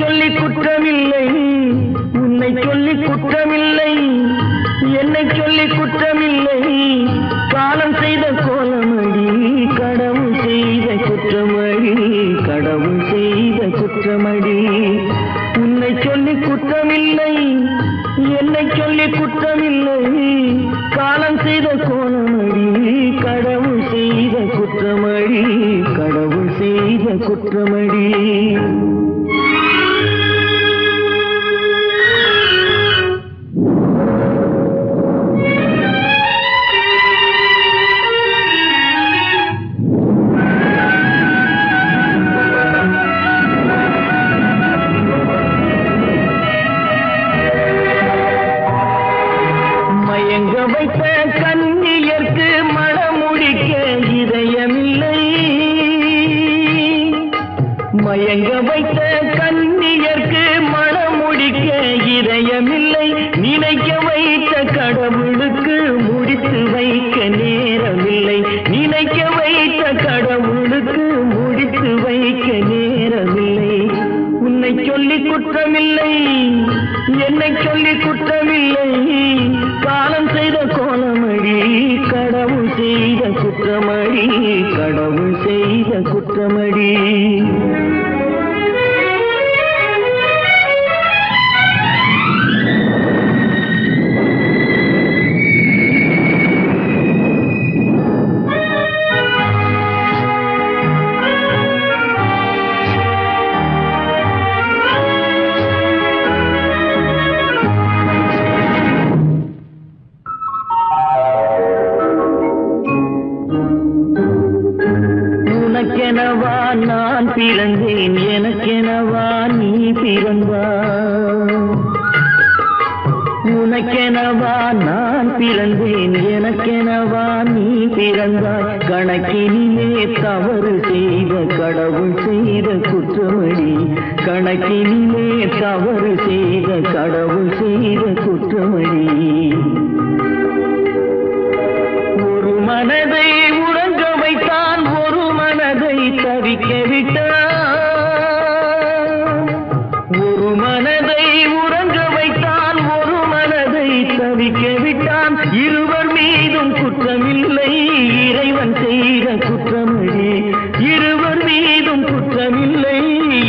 சொல்லி குற்றமில்லை, உன்னை சொல்லி குற்றமில்லை, என்னை சொல்லி குற்றமில்லை. காலம் செய்த கோலமடி, கடவுள் செய்த குற்றமடி, கடவுள் செய்த குற்றமடி. உன்னை சொல்லி குற்றமில்லை, என்னை சொல்லி குற்றமில்லை. காலம் செய்த கோலமடி, கடவுள் செய்த குற்றமடி, கடவுள் செய்த குற்றமடி. மயங்க வைத்த கண்ணியர்க்கு மணமுடிக்க இதயமில்லை, மயங்க வைத்த கண்ணியர்க்கு மணமுடிக்க இதயமில்லை. நினைக்க வைத்த கடவுளுக்கு முடித்து வைக்க நேரமில்லை, நினைக்க வைத்த கடவுளுக்கு முடித்து வைக்க நேரமில்லை. உன்னை சொல்லி குற்றமில்லை, என்னை சொல்லி குற்றமில்லை. காலம் செய்த கோலமடி, கடவுள் செய்த குற்றமடி, கடவுள் செய்த குற்றமடி. உனக்கெனவா நான் பிறந்தேன், எனக்கெனவா நீ பிறந்தாய். உனக்கெனவா நான் பிறந்தேன், எனக்கெனவா நீ பிறந்தாய். கணக்கினிலே தவறு செய்த கடவுள் செய்த குற்றமடி, கணக்கினிலே தவறு செய்த கடவுள் செய்த குற்றமடி. ஒரு மனதை உறங்க வைத்தான், ஒரு மனதை தவிக்க விட்டான். ஒரு மனதை உறங்க வைத்தான், ஒரு மனதை தவிக்க விட்டான். இருவர் மீதும் குற்றமில்லை, இறைவன் செய்த குற்றமடி. இருவர் மீதும் குற்றமில்லை,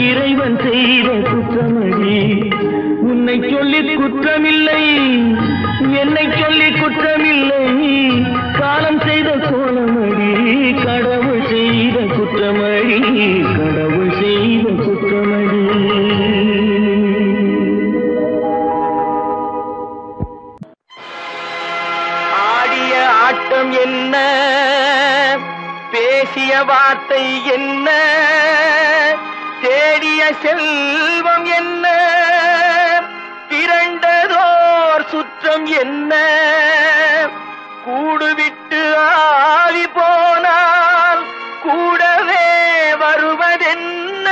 இறைவன் செய்த குற்றமடி. உன்னை சொல்லி குற்றமில்லை, என்னை சொல்லி குற்றமில்லை. காலம் செய்த கோலமடி, கடவுள் செய்த குற்றமடி, கடவுள் செய்த குற்றமடி. ஆடிய ஆட்டம் என்ன, பேசிய வார்த்தை என்ன, தேடிய செல்வம் என்ன, திரண்டதோர் சுற்றம் என்ன. கூடுவிட்டு ஆவி போனால் கூடவே வருவதென்ன.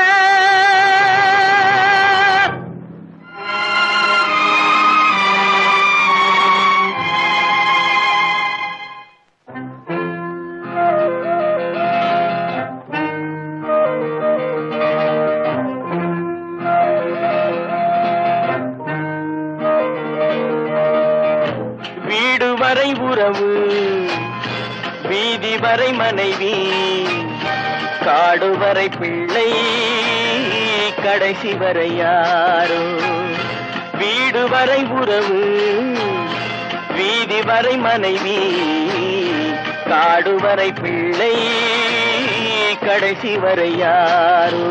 வீடு வரை உறவு, வீதி வரை மனைவி, காடு வரை பிள்ளை, கடைசி வரை யாரோ. வீடு வரை உறவு, வீதி வரை மனைவி, காடு வரை பிள்ளை, கடைசி வரை யாரோ.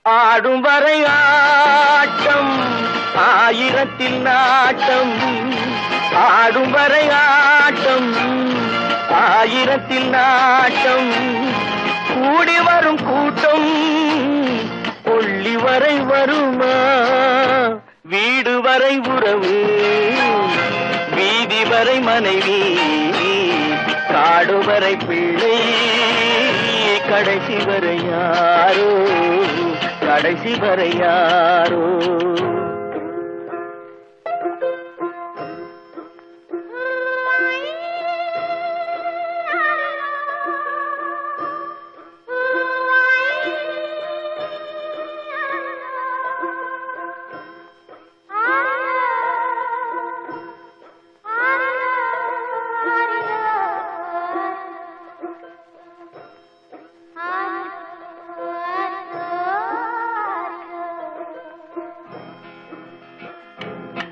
ஆடும் வரை ஆட்டம், ஆயிரத்தில் நாட்டம். ஆடும் வரை ஆட்டம், ஆயிரத்தில் நாட்டம். கூடி வரும் கூட்டம் கொள்ளி வரை வருமா. வீடு வரை உறவு, வீதி வரை மனைவி, காடுவரை பிள்ளை கடைசி வரை யாரோ, கடைசி வரை யாரோ.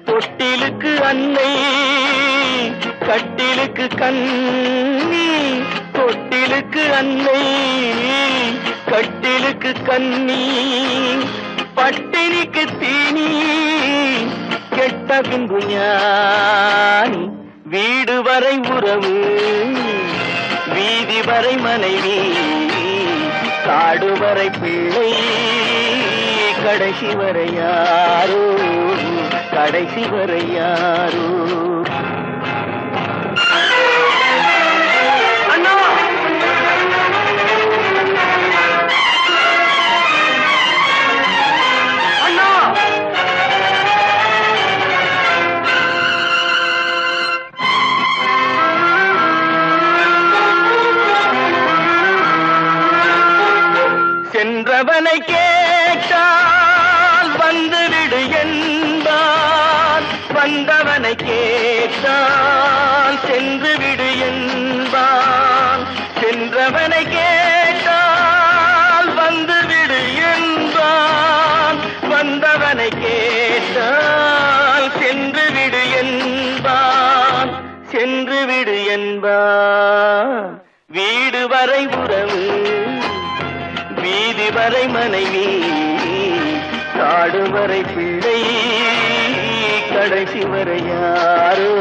தொட்டிலுக்கு அன்னை கட்டிலுக்கு கண்ணி, தொட்டிலுக்கு அன்னை கட்டிலுக்கு கண்ணி, பட்டினிக்கு தீனி கெட்ட பின்பு ஞானி. வீடு வரை உறவு வீதி வரை மனைவி, காடு வரை பிள்ளை கடைசி வரை யாரோ, கடைசி வரை யாரோ. அண்ணா அண்ணா சென்றவனை கேட்டால் வந்துவிடு என்பான், வந்தவனை கேட்டால் சென்று விடு என்பான். சென்றவனை கேட்டால் வந்துவிடு என்பான், வந்தவனை கேட்டால் சென்று விடு என்பான், சென்று விடு என்பான். வீடு வரை உறவு வீதி வரை மனைவி, காடு வரை பிள்ளை கடைசி வரை யாரோ,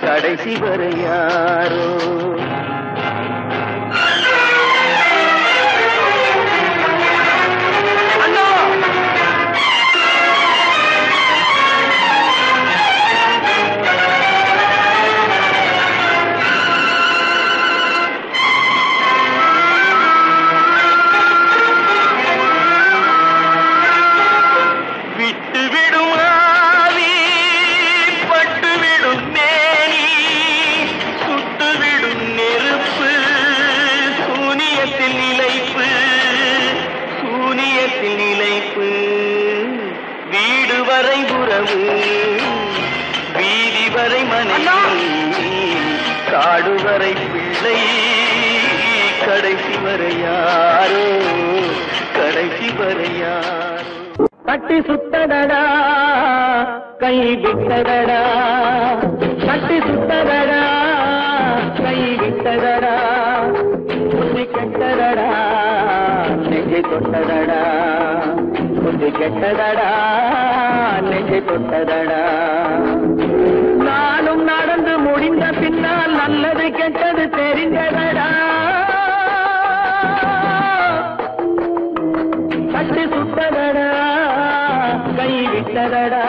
கடைசி வரை யாரோ. வீடு வரை உறவு வீதி வரை மனைவி, காடு வரை பிள்ளை கடைசி வரை யாரோ, கடைசி வரை யாரோ. கட்டி சுத்தடடா கை விட்டதடா, கட்டி சுத்தடடா கை விட்டதடா, புத்தி கெட்டதடா நெஞ்சை தொட்டதடா, புத்தி கெட்டதடா நெஞ்சை தொட்டதடா. நானும் நடந்து முடிந்த பின்னால் நல்லது கெட்டது தெரிந்ததடா. கட்டி சுட்டதடா கை விட்டதடா,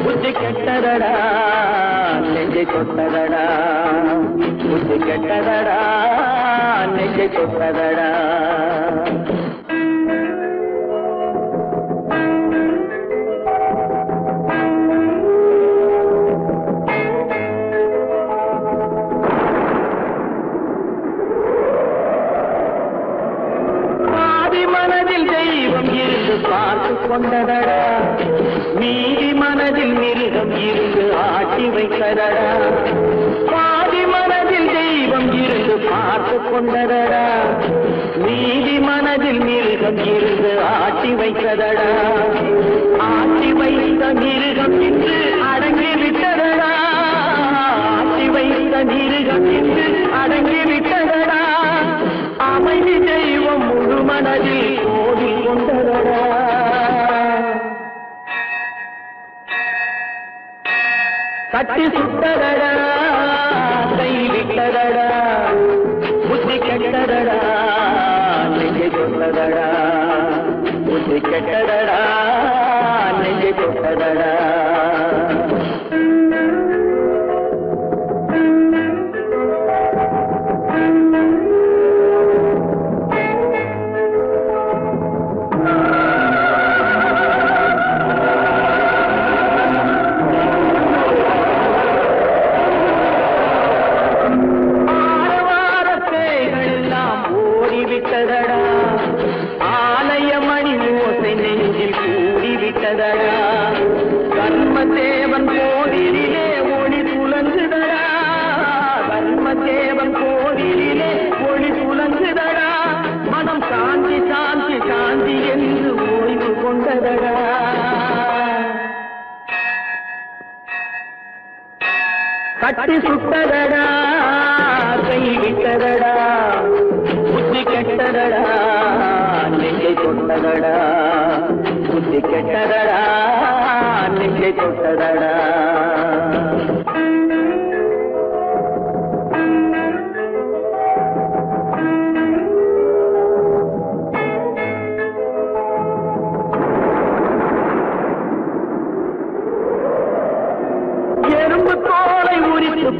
புத்தி கெட்டதடா நெஞ்சை தொட்டதடா, புத்தி கெட்டதடா நெஞ்சை தொட்டதடா. பார்த்து கொண்டதடா மீதி மனதில் மிருகம் இருந்து ஆட்டி வைத்ததடா, பாதி மனதில் தெய்வம் இருந்து பார்த்து கொண்டதடா, மீதி மனதில் மிருகம் இருந்து ஆட்டி வைத்ததடா. ஆட்டி வைத்த மிருகம் இன்று அடங்கி விட்டதடா, ஆட்டி வைத்த மிருகம் இன்று அடங்கி விட்டதடா. அமைதி தெய்வம் முழு மனதில் கோடி கொண்டதடா. கட்டி சுட்டதடா கை விட்டதடா, புத்தி கெட்டதடா நெஞ்சை தொட்டதடா, புத்தி கெட்டதடா நெஞ்சை தொட்டதடா. வந்ததடா. கட்டி சுட்டதடா, கை விட்டதடா, புத்தி கெட்டதடா, நெஞ்சை தொட்டதடா, புத்தி கெட்டதடா, நெஞ்சை தொட்டதடா.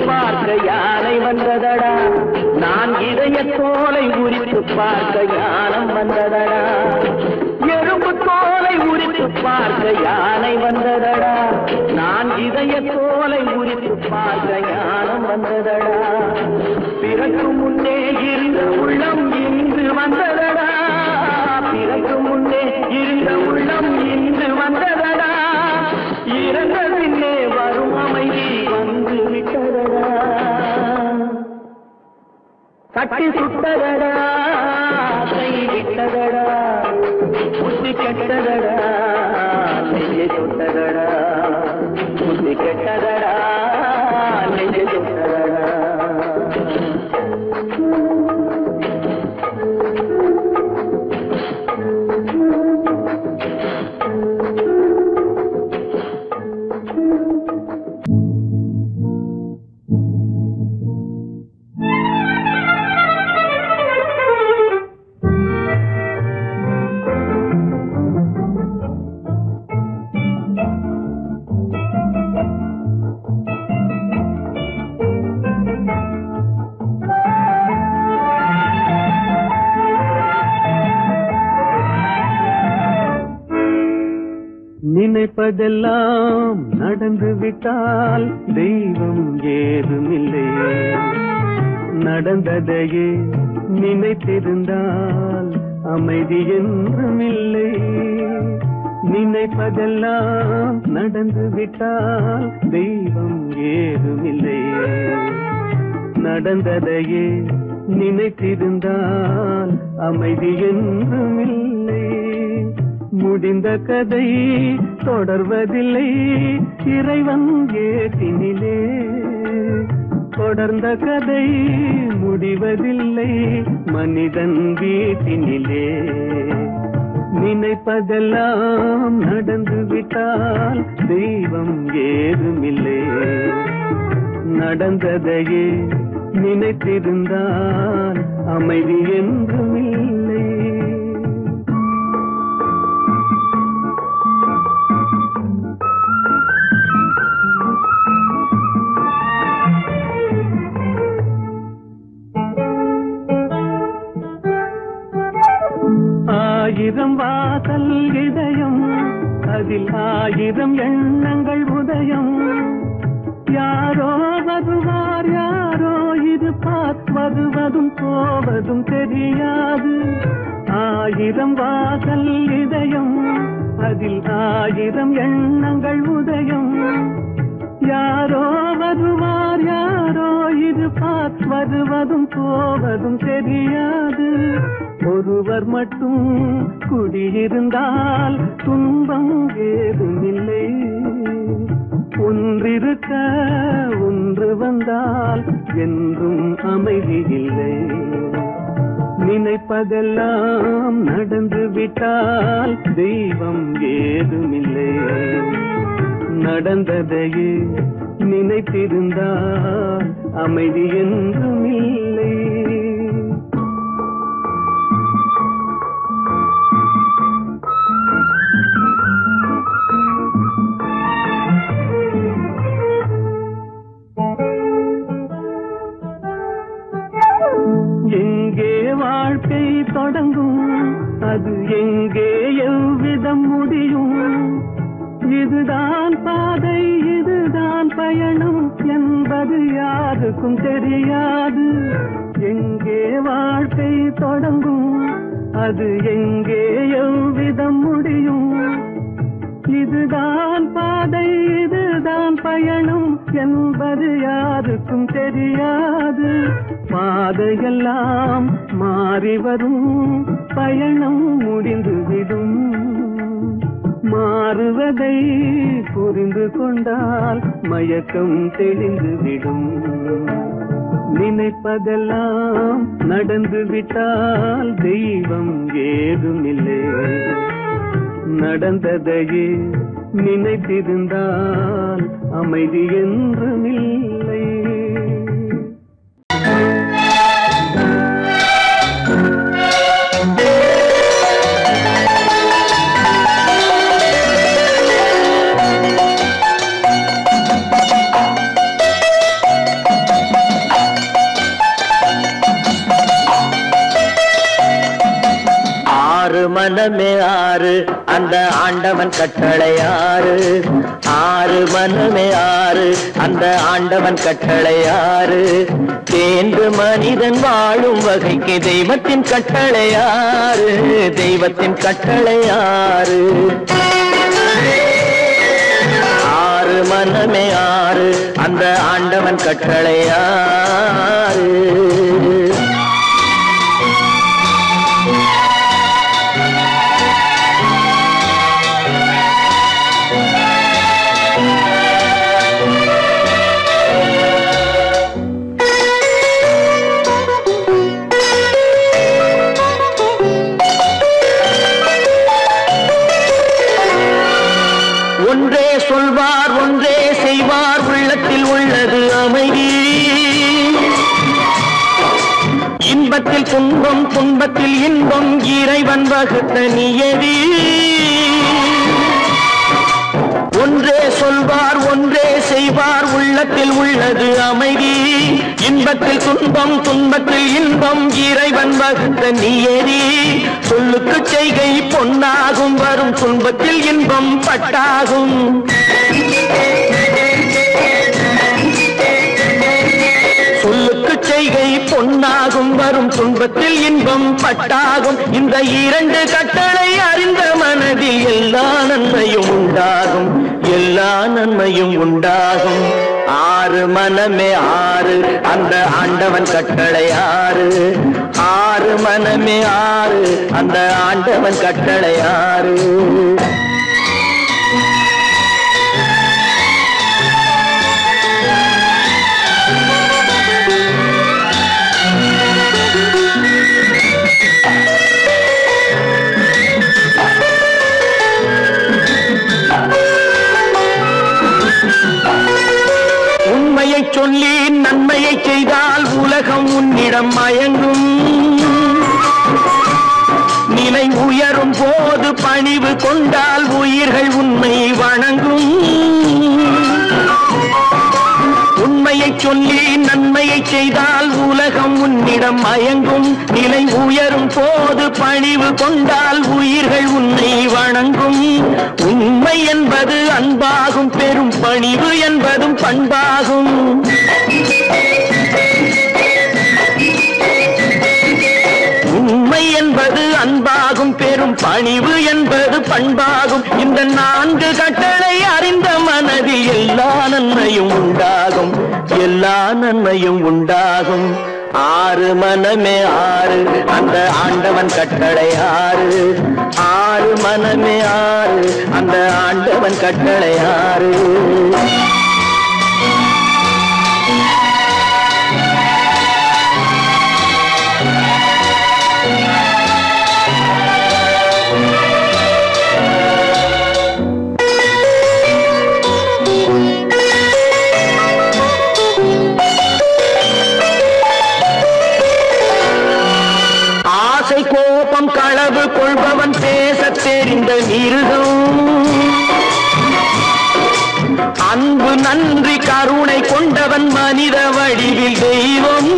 பார்க்க யானை வந்ததடா, நான் இதய தோலை உரித்து பார்க்க யானம் வந்ததடா. எறும்பு தோலை உரித்து பார்க்க யானை வந்ததடா, நான் இதய தோலை உரித்து பார்க்க யானம் வந்ததடா. பிறகு முன்னே இருந்த உள்ளம் இன்று வந்ததடா, பிறகு முன்னே இருந்த உள்ளம் இன்று வந்ததடா. இறந்த பின்னே வரும் அமைதி வந்து விட்டதடா. கட்டி சுட்டதடா, கை விட்டதடா, புத்தி கெட்டதடா, நெஞ்சை சுட்டதடா, புத்தி கெட்டதடா, நெஞ்சை சுட்டதடா. நினைப்பதெல்லாம் நடந்து விட்டால் தெய்வம் ஏதுமில்லை, நடந்ததையே நினைத்திருந்தால் அமைதி என்றுமில்லை. நினைப்பதெல்லாம் நடந்து விட்டால் தெய்வம் ஏதுமில்லை, நடந்ததையே நினைத்திருந்தால் அமைதி என்றுமில்லை. முடிந்த கதை தொடர்வதில்லை இறைவன் ஏற்றினிலே, தொடர்ந்த கதை முடிவதில்லை மனிதன் வீட்டினிலே. நினைப்பதெல்லாம் நடந்து விட்டால் தெய்வம் ஏதுமில்லை, நடந்ததையே நினைத்திருந்தால் அமைதி என்றுமில்லை. ஆயிரம் வாசல் இதயம், அதில் ஆயிரம் எண்ணங்கள் உதயம். யாரோ வருவார் யாரோ இருப்பார், வருவதும் போவதும் தெரியாது. ஆயிரம் வாசல் இதயம், அதில் ஆயிரம் எண்ணங்கள் உதயம். யாரோ வருவார் யாரோ இருப்பார், வருவதும் போவதும் தெரியாது. ஒருவர் மட்டும் குடியிருந்தால் துன்பம் ஏதுமில்லை, ஒன்றிருக்க ஒன்று வந்தால் என்றும் அமைதி இல்லை. நினைப்பதெல்லாம் நடந்து விட்டால் தெய்வம் ஏதுமில்லை, நடந்ததையே நினைத்திருந்தால் அமைதி என்றுமில்லை. எங்கே வாழ்க்கை தொடங்கும், அது எங்கே எவ்விதம் முடியும்? இதுதான் பாதை இதுதான் பயணம் என்பது யாருக்கும் தெரியாது. எங்கே வாழ்க்கை தொடங்கும், அது எங்கே எவ்விதம் முடியும்? இதுதான் பாதை இதுதான் பயணம் என்பது யாருக்கும் தெரியாது. பாதையெல்லாம் மாறி வரும், பயணம் முடிந்துவிடும். மாறுவதை புரிந்து கொண்டால் மயக்கம் தெளிந்துவிடும். நினைப்பதெல்லாம் நடந்து விட்டால் தெய்வம் ஏதுமில்லை. நடந்ததையே நினைத்திருந்தால் அமைதி என்றுமில்லை. மனமே ஆறு அந்த ஆண்டவன் கட்டளை ஆறு. ஆறு மனமே ஆறு அந்த ஆண்டவன் கட்டளை ஆறு. தேர்ந்து மனிதன் வாழும் வகைக்கு தெய்வத்தின் கட்டளை ஆறு. தெய்வத்தின் கட்டளை ஆறு. ஆறு மனமே ஆறு அந்த ஆண்டவன் கட்டளை ஆறு. ஒன்றே சொல்வார் ஒன்றே செய்வார் உள்ளத்தில் உள்ளது அமைதி. இன்பத்தில் துன்பம் துன்பத்தில் இன்பம் இறைவன் வகுத்த நியதி. ஒன்றே சொல்வார் ஒன்றே செய்வார் உள்ளத்தில் உள்ளது அமைதி. இன்பத்தில் துன்பம் துன்பத்தில் இன்பம் இறைவன் வகுத்த நியதி. சொல்லுக்கு செய்கை பொன்னாகும் வரும் துன்பத்தில் இன்பம் பட்டாகும். சொல்லுக்கு செய்கை பொன்னாகும் வரும் துன்பத்தில் இன்பம் பட்டாகும். இந்த இரண்டு கட்டளை அறிந்த மனதில் எல்லா நன்மையும் உண்டாகும். எல்லா நன்மையும் உண்டாகும். ஆறு மனமே ஆறு அந்த ஆண்டவன் கட்டளை ஆறு. ஆறு மனமே ஆறு அந்த ஆண்டவன் கட்டளை ஆறு. உண்மையை சொல்லி நன்மையை செய்தால் உலகம் உன்னிடம் மயங்கும். நிலை உயரும் போது பணிவு கொண்டால் உயிர்கள் உன்னை வணங்கும். உண்மையை சொல்லி நன்மையை செய்தால் உலகம் உன்னிடம் மயங்கும். நிலை உயரும் போது பணிவு கொண்டால் உயிர்கள் உன்னை வணங்கும். உண்மை என்பது அன்பாகும். பெரும் பணிவு என்பதும் பண்பாகும். உண்மை என்பது அன்பாகும். பெரும் பணிவு என்பது பண்பாகும். இந்த நான்கு கட்டளை அறிந்த மனதில் எல்லா நன்மையும் உண்டாகும். எல்லா நன்மையும் உண்டாகும். ஆறு மனமே ஆறு அந்த ஆண்டவன் கட்டளை ஆறு. ஆறு மனமே ஆறு அந்த ஆண்டவன் கட்டளை ஆறு. கோபம் களவு கொள்பவன் பேச தெரிந்த மிருகம். அன்பு நன்றி கருணை கொண்டவன் மனித வடிவில் தெய்வம்.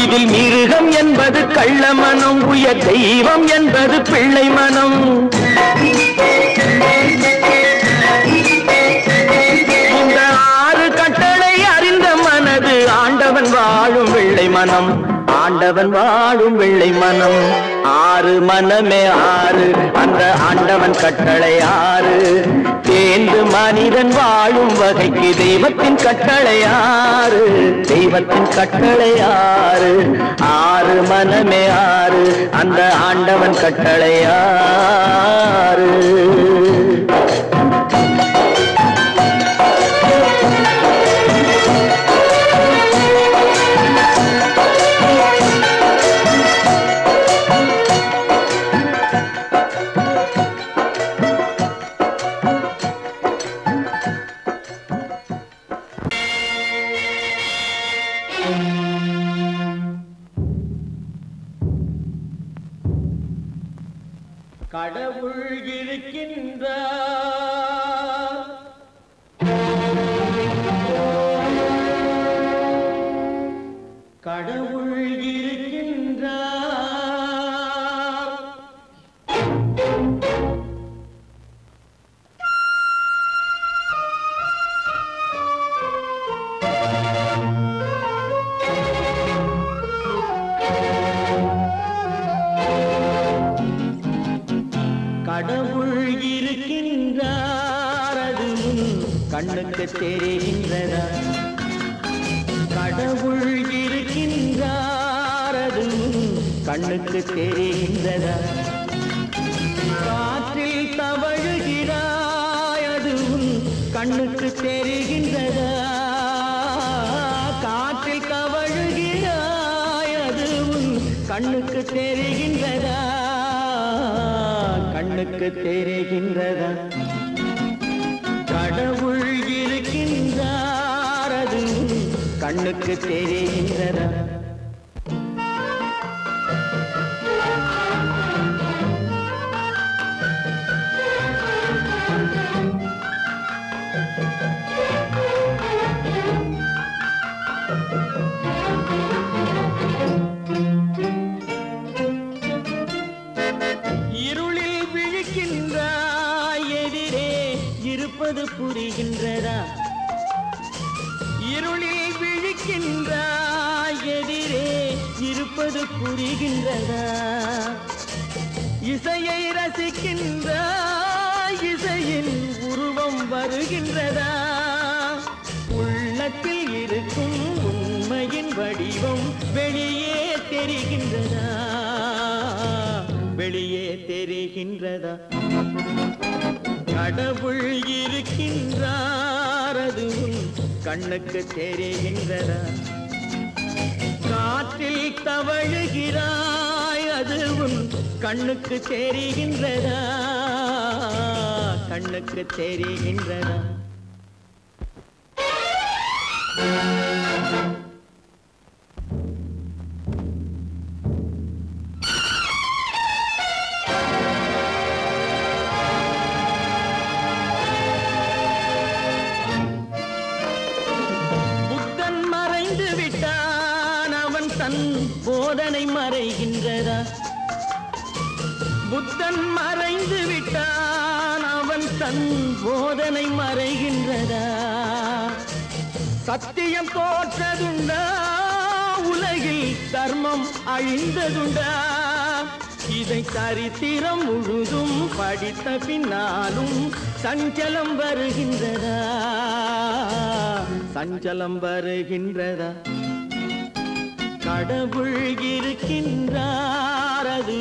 இதில் மிருகம் என்பது கள்ள மனம். உயர் தெய்வம் என்பது பிள்ளை மனம். இந்த ஆறு கட்டளை அறிந்த மனது ஆண்டவன் வாழும் வெள்ளை மனம். ஆண்டவன் வாழும் வெள்ளை மனம். ஆறு மனமே ஆறு, அந்த ஆண்டவன் கட்டளை ஆறு. தேர்ந்து மனிதன் வாழும் வகைக்கு தெய்வத்தின் கட்டளை ஆறு, தெய்வத்தின் கட்டளை ஆறு. ஆறு மனமே ஆறு, அந்த ஆண்டவன் கட்டளை ஆறு. கடவுள் இருக்கின்றார், கடவுள் இருக்கின்றார். கடவுள் இருக்கின்றார், அது கண்ணுக்கு தெரிகின்றதா? கடவுள் இருக்கின்றார், அது கண்ணுக்கு தெரிகின்றதா? காற்றில் தவழுகிறாய், அது கண்ணுக்கு தெரிகின்றதா? காற்றில் தவழுகிறாய், அது கண்ணுக்கு தெரிகின்றதா? கண்ணுக்கு தெரிகின்றதா? கடவுள் இருக்கின்றார், அது கண்ணுக்கு தெரிகின்றதா? புரிகின்றதா? இருளில் விழிக்கின்றாய், எதிரே இருப்பது புரிகின்றதா? இசையை ரசிக்கின்றாய், இசையின் உருவம் வருகின்றதா? உள்ளத்தில் இருக்கும் உண்மையின் வடிவம் வெளியே தெரிகின்றதா? வெளியே தெரிகின்றதா? கடவுள் இருக்கின்றார், அது கண்ணுக்கு தெரிகின்றதா? காற்றில் தவழுகிறாய், அது கண்ணுக்கு தெரிகின்றதா? கண்ணுக்கு தெரிகின்றதா? போதனை மறைகின்றதா? புத்தன் மறைந்து விட்டான், அவன் தன் போதனை மறைகின்றதா? சத்தியம் தோற்றதுண்டா? உலகில் தர்மம் அழிந்ததுண்டா? இதை சரித்திரம் முழுதும் படித்த பின்னாலும் சஞ்சலம் வருகின்றதா? சஞ்சலம் வருகின்றதா? கடவுள் இருக்கின்றார், அது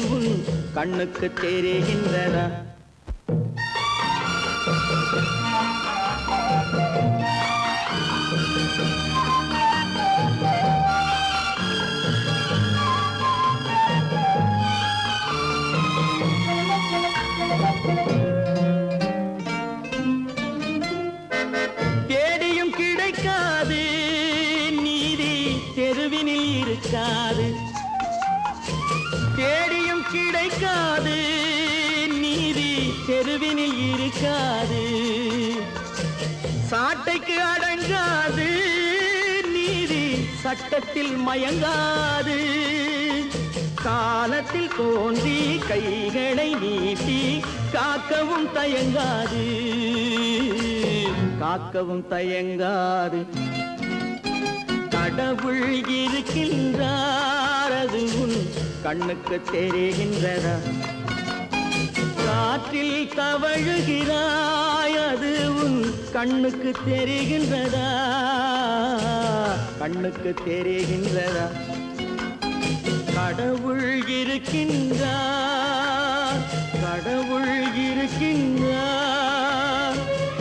கண்ணுக்கு தெரிகின்றதா? தேடியும் கிடைக்காது நீதி, தெருவினில் இருக்காது. தேடியும் கிடைக்காது நீதி, தெருவினில் இருக்காது. சாட்டைக்கு அடங்காது நீதி, சட்டத்தில் மயங்காது. காலத்தில் தோன்றி கைகளை நீட்டி காக்கவும் தயங்காது, காக்கவும் தயங்காது. கடவுள் இருக்கின்றார், அது உன் கண்ணுக்கு தெரிகின்றதா? காற்றில் தவழுகிறாய், அது உன் கண்ணுக்கு தெரிகின்றதா? கண்ணுக்கு தெரிகின்றதா? கடவுள் இருக்கின்றார், கடவுள் இருக்கின்றார்,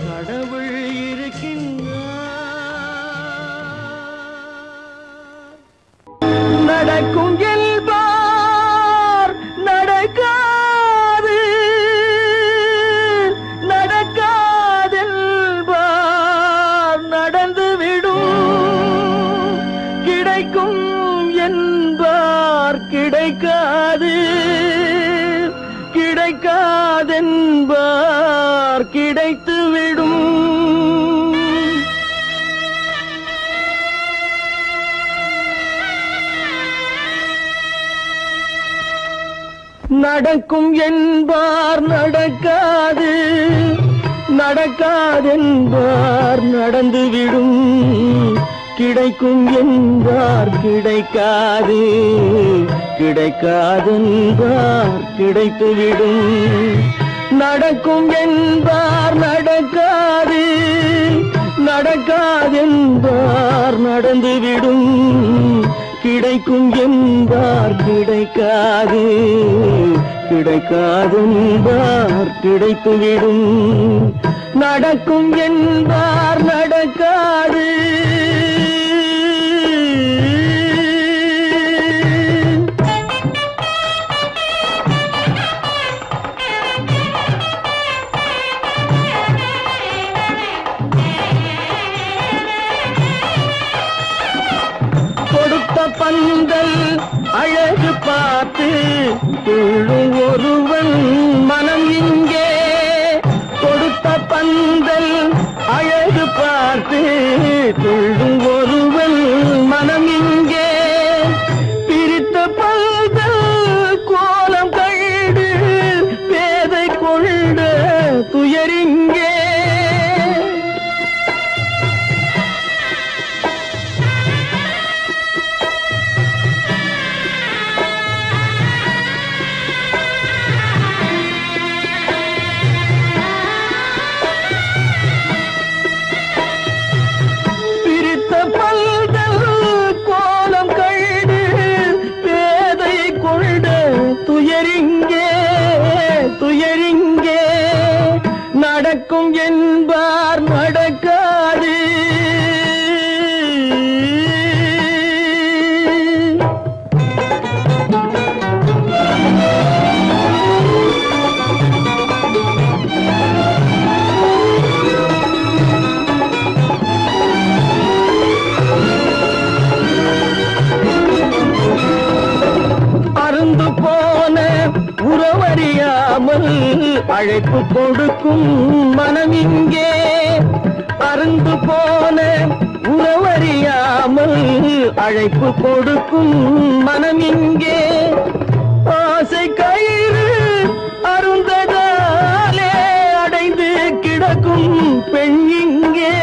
கடவுள் இருக்கின்றார். நடக்கும் என்பார் நடக்காது, நடக்காதென்பார் நடந்துவிடும். கிடைக்கும் என்பார் கிடைக்காது, கிடைக்காதென்பார் கிடைத்துவிடும். நடக்கும் என்பார் நடக்காது, நடக்காதென்பார் நடந்துவிடும். கிடைக்கும் என்பார் கிடைக்காது, கிடைக்காதென்பார் கிடைத்துவிடும். நடக்கும் என்பார் நடக்காது, நடக்காதென்பார் நடந்துவிடும். கிடைக்கும் என்பார் கிடைக்காது, கிடைக்காதென்பார் கிடைத்துவிடும். நடக்கும் என்பார் நடக்காது. பந்தல் அழகு பார்த்து துள்ளும் ஒருவன் மனம் இங்கே. கொடுத்த பந்தல் அழகு பார்த்து துள்ளும் ஒருவன் மனம் இங்கே. பிரித்த பந்தல் கோலம் கண்டு பேதை கொண்ட துயரிங்கே. துயரிங்கே நடக்கும் என்பார் நடக்காது. அருந்து போன உறவறியாமல் அழைப்பு கொடுக்கும் மனம் இங்கே. அருந்து போன உறவறியாமல் அழைப்பு கொடுக்கும் மனம் இங்கே. ஆசை கயிறு அருந்ததாலே அடைந்து கிடக்கும் பெண் இங்கே.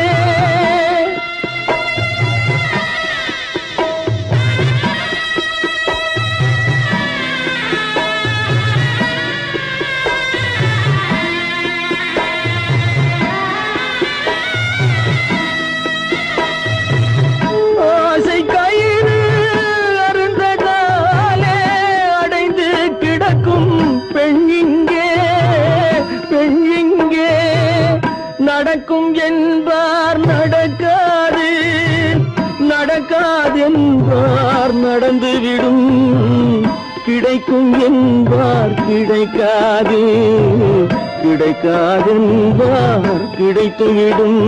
நடக்கும் என்பார் நடக்காது, நடக்காதென்பார் நடந்துவிடும். கிடைக்கும் என்பார் கிடைக்காது, கிடைக்காதென்பார் கிடைத்துவிடும்.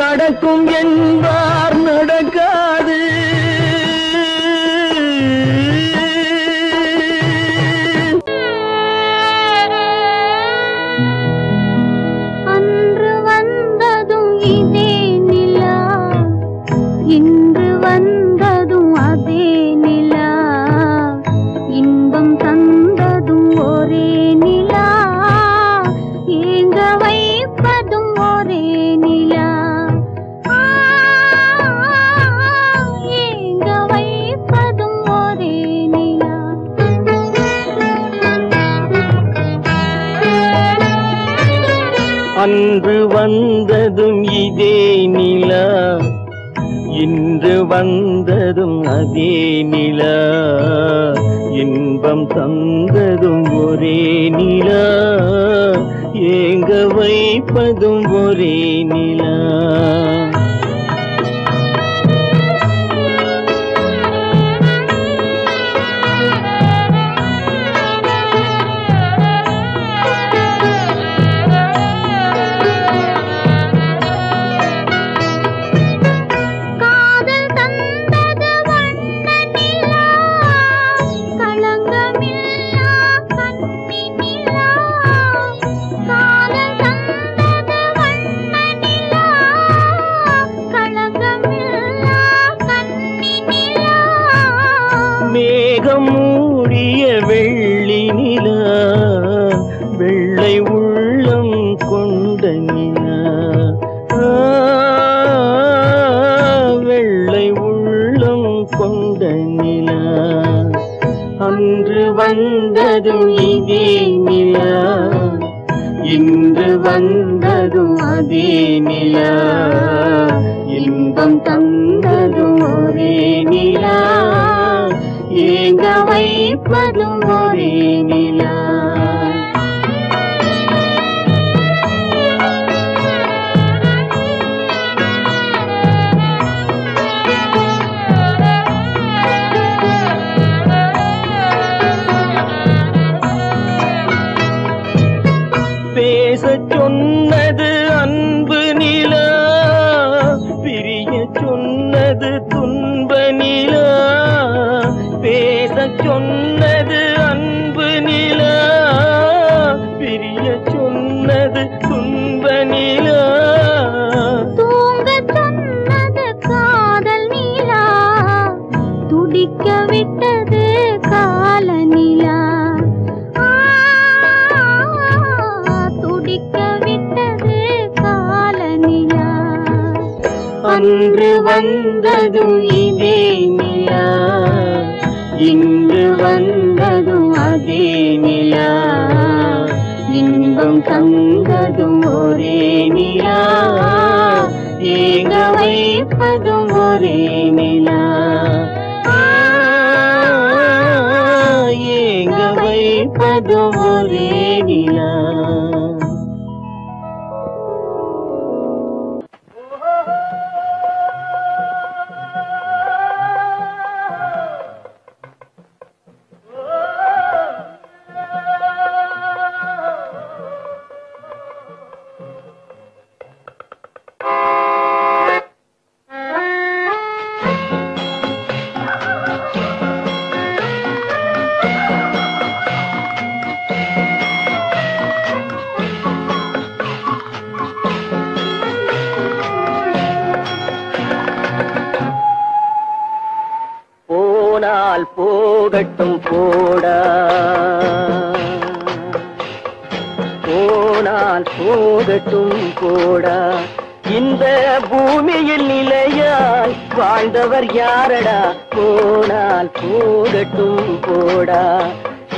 நடக்கும் என்பார் நடக்காது. அன்று வந்ததும் இதே நிலா, இன்று வந்ததும் அதே நிலா, இன்பம் தந்ததும் ஒரே நிலா, ஏங்க வைப்பதும் ஒரே நிலா. மேகம் மூடிய வெள்ளி நிலா, வெள்ளை உள்ளம் கொண்ட நிலா, வெள்ளை உள்ளம் கொண்ட நிலா. அன்று வந்ததும் இதே நிலா, இன்று வந்ததும் அதே நிலா, இன்பம் தந்ததும் ஒரே நிலா, ஏங்க வைப்பதும் ஒரே நிலா. பேசச் சொன்னது அன்பு நிலா, பிரிய சொன்னது துன்ப நிலா. பேசச் சொன்னது அன்பு நிலா, பிரிய சொன்னது துன்ப நிலா. தூங்கச் சொன்னது காதல் நிலா, துடிக்க விட்டது கால நிலா, துடிக்க விட்டது கால நிலா. அன்று வந்ததும் இதே நிலா, இன்று வந்ததும் அதே நிலா, இன்பம் தந்ததும் ஒரே நிலா, ஏங்க வைப்பதும் ஒரே நிலா, ஏங்க வைப்பதும் ஒரே நிலா. போனால் போகட்டும் போடா, போனால் போகட்டும் போடா, இந்த பூமியில் நிலையாய் வாழ்ந்தவர் யாரடா. போனால் போகட்டும் போடா,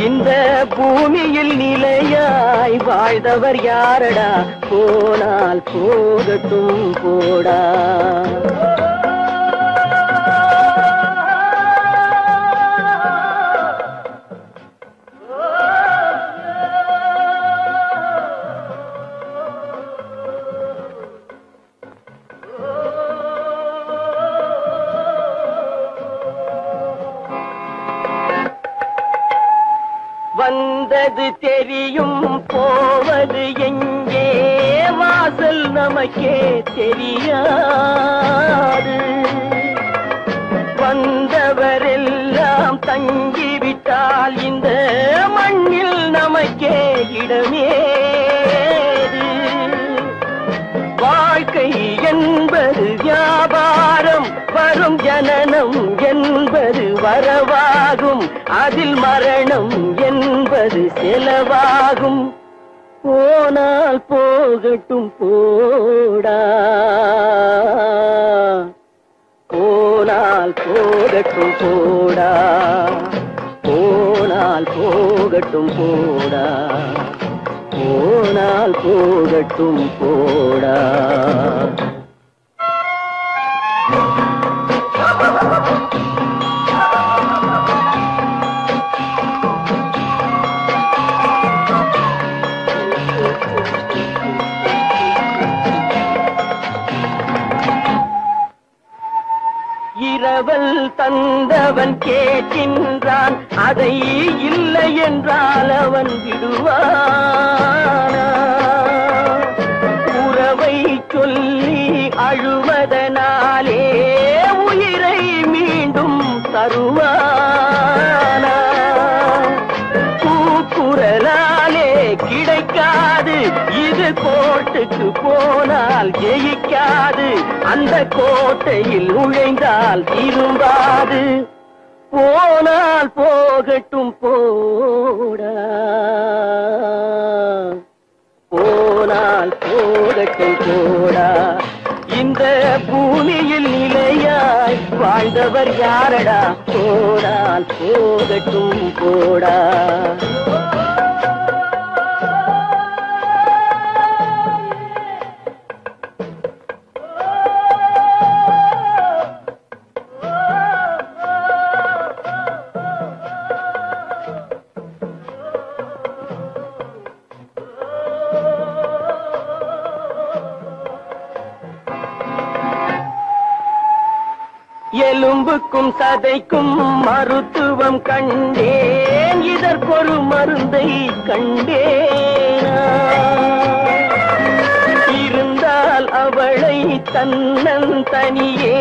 இந்த பூமியில் நிலையாய் வாழ்ந்தவர் யாரடா. போனால் போகட்டும் போடா. வந்தது தெரியும் போவது எங்கே, வாசல் நமக்கே தெரியாது. வந்தவரெல்லாம் தங்கிவிட்டால் இந்த மண்ணில் நமக்கே இடமேது. வாழ்க்கை என்பது வியாபாரம், வரும் ஜனனம் என்பது வரவாகும், அதில் மரணம் என்பது செலவாகும். போனால் போகட்டும் போடா, போனால் போகட்டும் போடா, போனால் போகட்டும் போடா, போனால் போகட்டும் போடா. இரவல் தந்தவன் கேட்கின்றான், அதை இல்லை என்றால் அவன் விடுவானா? உறவை சொல்லி அழுவதனாலே உயிரை மீண்டும் தருவானா? கூக்குரலாலே கிடைக்காது, இது கோர்ட்டுக்கு போனால் ஜெயிக்காது, அந்த கோட்டையில் நுழைந்தால் திரும்பாது. போனால் போகட்டும் போடா, போனால் போகட்டும் போடா. இந்த பூமியில் நிலையாய் வாழ்ந்தவர் யாரடா? போனால் போகட்டும் போடா. எலும்புக்கும் சதைக்கும் மருத்துவம் கண்டேன், இதற்கொரு மருந்தை கண்டேனா? இருந்தால் அவளை தன்னந்தனியே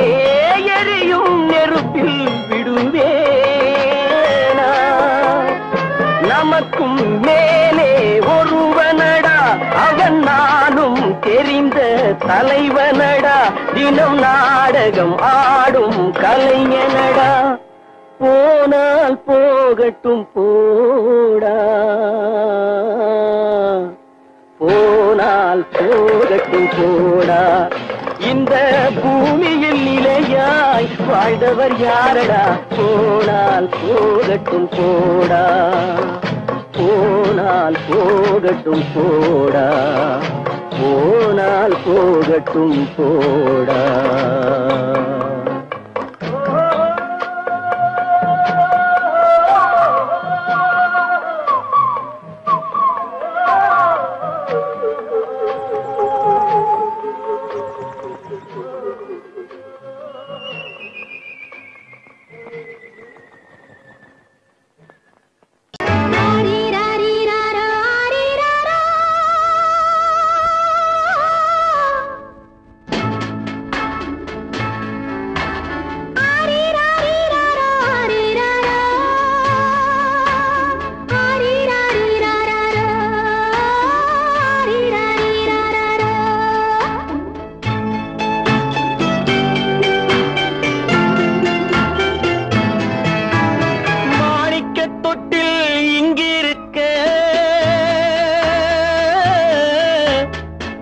எரியும் நெருப்பில் விடுவேனா? நமக்கும் மேலே ஒருவனடா, அவன் நானும் தெரிந்த தலைவனடா, தினம் நாடகம் ஆடும் கலைஞனடா. போனால் போகட்டும் போடா, போனால் போகட்டும் போடா. இந்த பூமியில் நிலையாய் வாழ்ந்தவர் யாரடா? போனால் போகட்டும் போடா, போனால் போகட்டும் போடா, போனால் போகட்டும் போடா.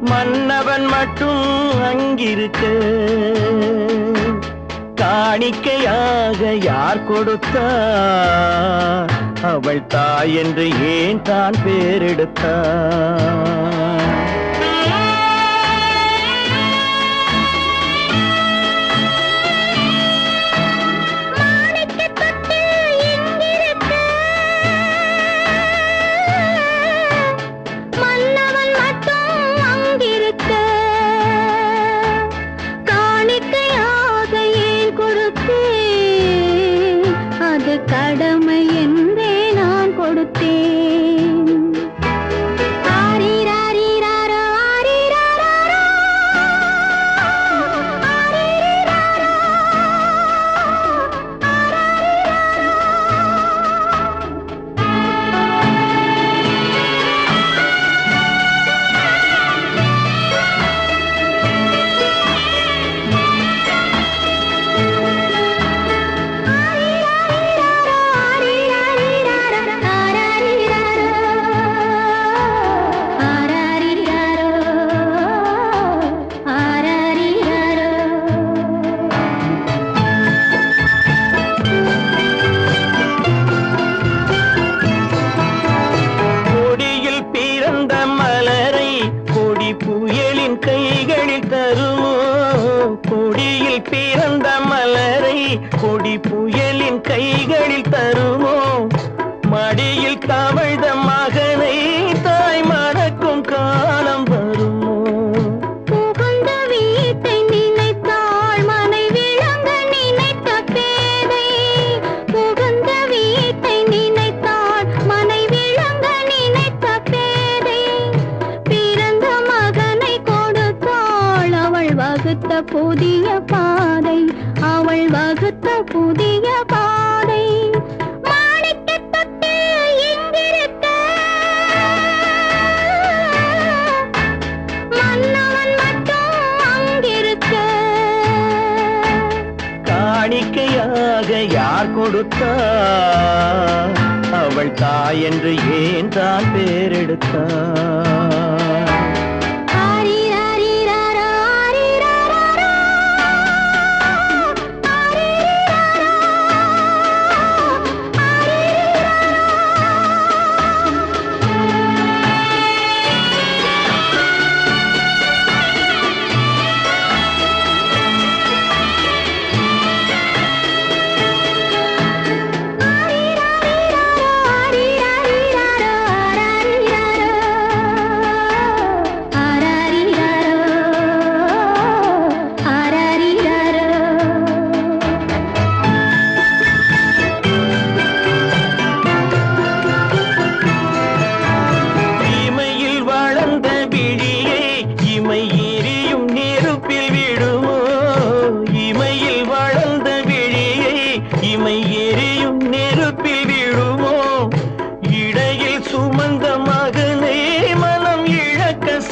மன்னவன் மட்டும் அங்கிருக்க, காணிக்கையாக யார் கொடுத்தார்? அவள் தாய் என்று ஏன் தான் பேரெடுத்தார்? கடமை என்றே நான் கொடுத்தேன். ஆரிராரி கொடி புயலின் கைகளில் தருமோ மடியில் தவழ்ந்த மகனை தாய் மறக்கும் காலம் வருமோ புகுந்த வீட்டை நினைத்தாள் மனை விளங்க நினைத்த பேதை புகுந்த வீட்டை நினைத்தாள் மனை விளங்க நினைத்த பேதை பிறந்த மகனை கொடுத்தாள் அவள் வகுத்த புதிய பாதை அவள் வகுத்த புதிய பாதை மாணிக்கத் தொட்டில் இங்கிருக்க மன்னவன் மட்டும் அங்கிருக்க காணிக்கையாக யார் கொடுத்தா அவள் தாய் என்று ஏன் தான் பேரெடுத்தா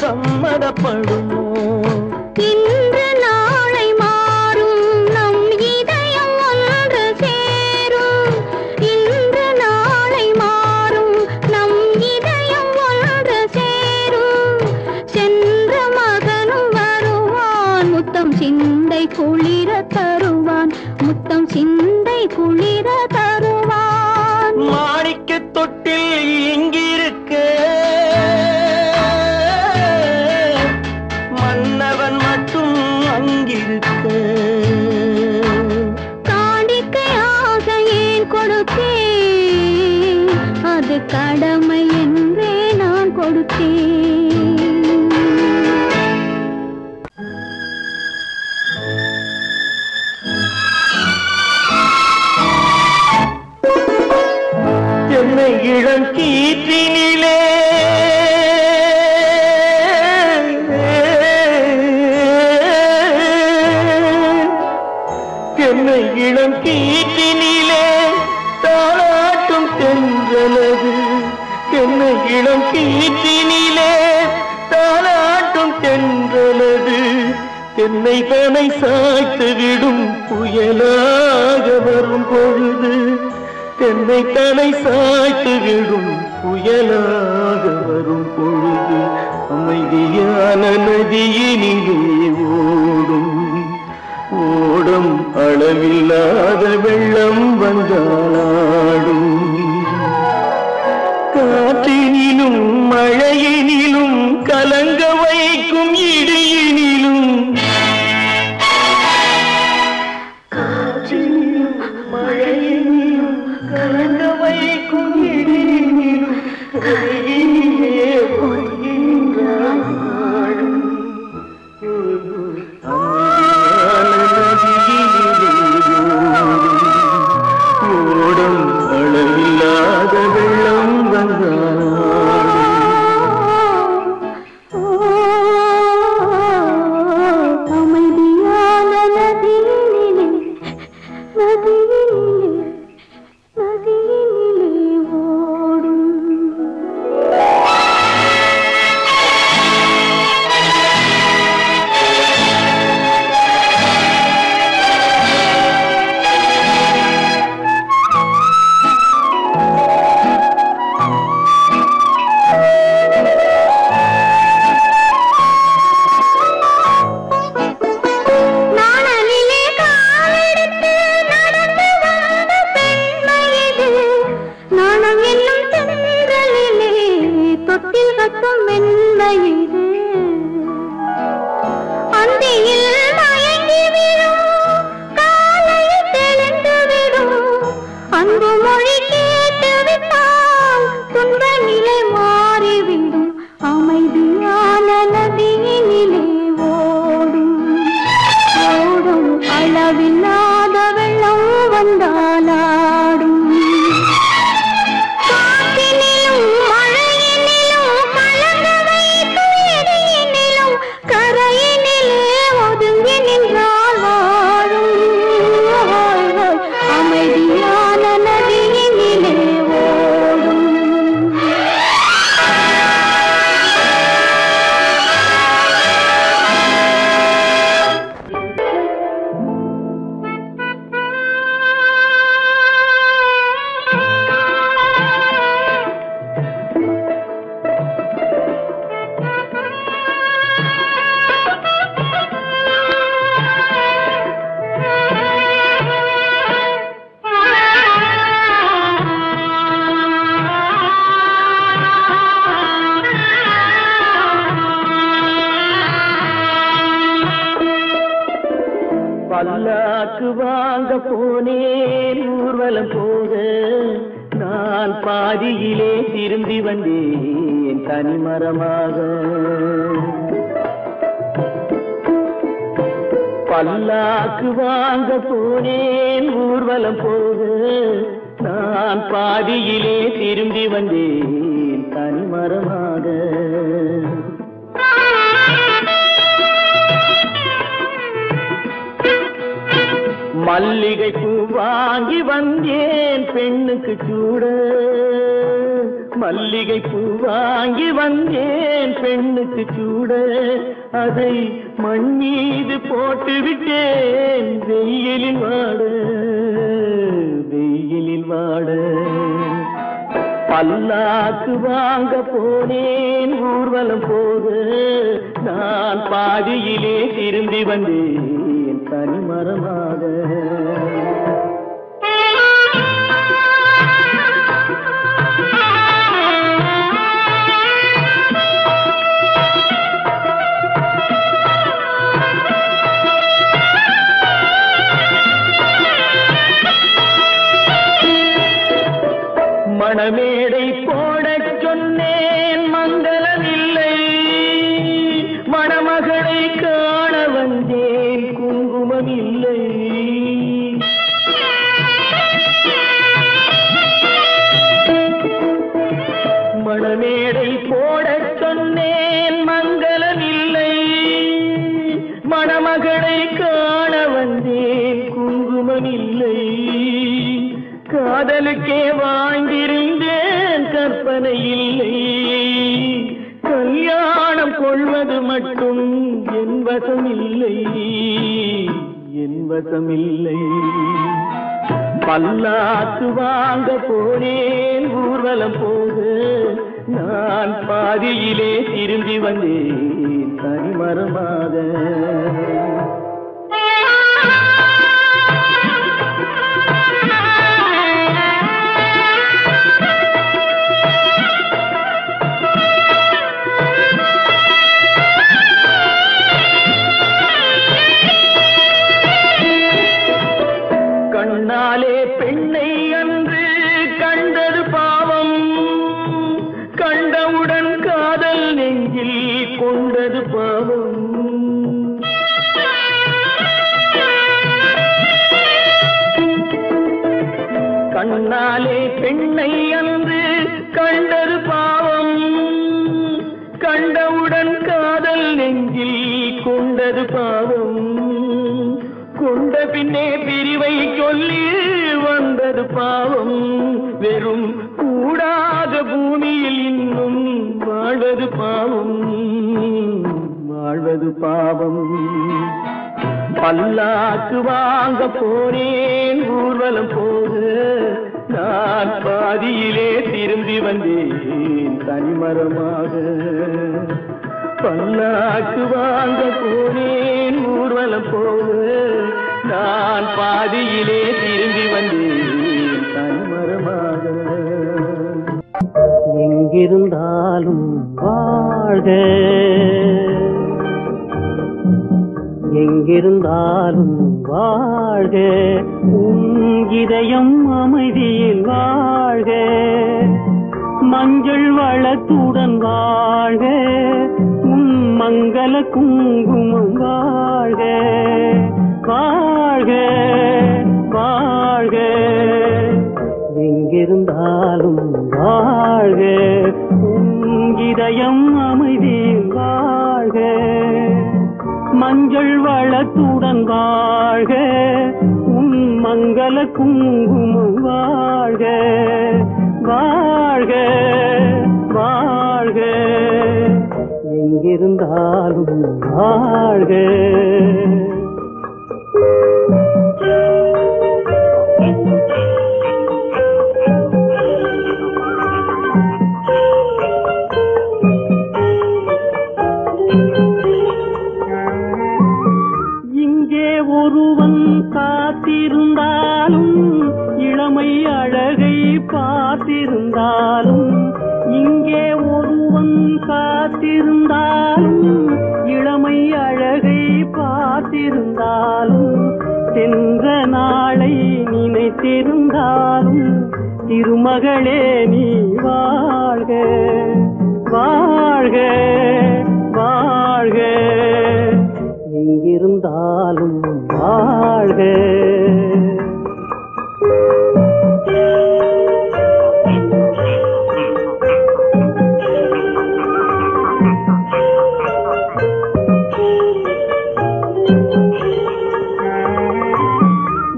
சம்மதப்படுமோ இன்று நாளை மாறும் நம் இதயம் ஒன்று சேரும் இன்று நாளை மாறும் நம் இதயம் ஒன்று சேரும் சென்ற மகனும் வருவான் முத்தம் சிந்தை குளிர தருவான் முத்தம் சிந்தை குளிர தருவான் மாணிக்க தொட்டில் இங்கிருக்க மன்னவன் மட்டும் அங்கிருக்க காணிக்கையாக ஏன் கொடுத்தேன் அது கடமை என்றே நான் கொடுத்தேன் என்னை இளம் கீற்றினிலே என்னை இளம் கீற்றினிலே தாளாட்டும் தென்றலது என்னை இளம் கீற்றினிலே தாளாட்டும் தென்றலது என்னை தனை சாய்த்து விடும் புயலாக வரும் பொழுது என்னை தனை சாய்த்து விடும் புயலாக வரும் பொழுது அமைதியான நதியினிலே ஓடும் ஓடும் அளவில்லாத வெள்ளம் வந்தாடும் காற்றினிலும் மழையினிலும் கலங்க வைக்கும் இடியினிலும் காற்றினிலும் மழையினிலும் கலங்க வைக்கும் இடியினிலும் கையிலே போகின்றான் ஓடும் அளவில்லாத வெள்ளம் அமைதியான நதியினிலே ஓடும் நாணலிலே காலெடுத்து நடந்து வந்த பெண்மை இது நாணம் என்னும் தென்றலிலே தொட்டில் கட்டும் மென்மை இது அந்தியில் மயங்கி விழும் காலையில் தெளிந்த பல்லாக்கு வாங்க போனேன் ஊர்வலம் போக, நான் பாதியிலே திரும்பி வந்தேன் தனிமரமாக. பல்லாக்கு வாங்க போனேன் ஊர்வலம் போக, நான் பாதியிலே திரும்பி வந்தேன் தனிமரமாக. மல்லிகை பூ வாங்கி வந்தேன் பெண்ணுக்கு சூட, மல்லிகை பூ வாங்கி வந்தேன் பெண்ணுக்கு சூட, அதை மண் மீது போட்டு விட்டேன் வெயிலில் வாட, வெயிலில் வாட. பல்லாக்கு வாங்க போனேன் ஊர்வலம் போக, நான் பாதியிலே திரும்பி வந்தேன் தனிமரமாக. மணமேடை போடச் சொன்னேன் மங்களமில்லை, மணமகளை காண வந்தேன் குங்குமம் இல்லை. மணமேடை போடச் சொன்னேன் மங்களமில்லை, மணமகளை காண வந்தேன் குங்குமம் இல்லை. காதலுக்கே வாழ்ந்திருந்தேன் கற்பனை இல்லை, கல்யாணம் கொள்வது மட்டும் என் வசமில்லை, என் வசமில்லை. பல்லாக்கு வாங்க போனேன் ஊர்வலம் போக, நான் பாதியிலே திரும்பி வந்தேன் தனிமரமாக. கண்ணாலே பெண்ணை அன்று கண்டது பாவம், கண்டவுடன் காதல் நெஞ்சில் கொண்டது பாவம். கண்ணாலே பெண்ணை அன்று கண்டது பாவம், கண்டவுடன் காதல் நெஞ்சில் கொண்டது பாவம். கொண்ட பின்னே பிரிவை சொல்லி வந்தது பாவம், வெறும் கூடாத பூமியில் இன்னும் வாழ்வது பாவம், வாழ்வது பாவம். பல்லாக்கு வாங்க போனேன் ஊர்வலம் போக, நான் பாதியிலே திரும்பி வந்தேன் தனிமரமாக. பல்லாக்கு வாங்க போனேன் ஊர்வலம் போக, நான் பாதியிலே திரும்பி வந்தேன் தனிமரமாக. எங்கிருந்தாலும் வாழ்க, எங்கிருந்தாலும் வாழ்க, உன் இதயம் அமைதியில் வாழ்க, மஞ்சள் வளத்துடன் வாழ்க, உன் மங்கள குங்குமம் வாழ்க, வாழ்க வாழ்க. எங்கிருந்தாலும் வாழ்க, உன் இதயம் அமைதியில் வாழ்க, மஞ்சள் வளத்துடன் வாழ்க, உன் மங்கள குங்குமம் வாழ்க, வாழ்க வாழ்க. எங்கிருந்தாலும் வாழ்க. ஒருவன் காத்திருந்தாலும் இளமை அழகை பார்த்திருந்தாலும், இங்கே ஒருவன் காத்திருந்தாலும் இளமை அழகை பார்த்திருந்தாலும், சென்ற நாளை நினைத்திருந்தாலும் திருமகளே நீ வாழ்க வாழ்க வாழ்க, எங்கிருந்தாலும் வாழ்க.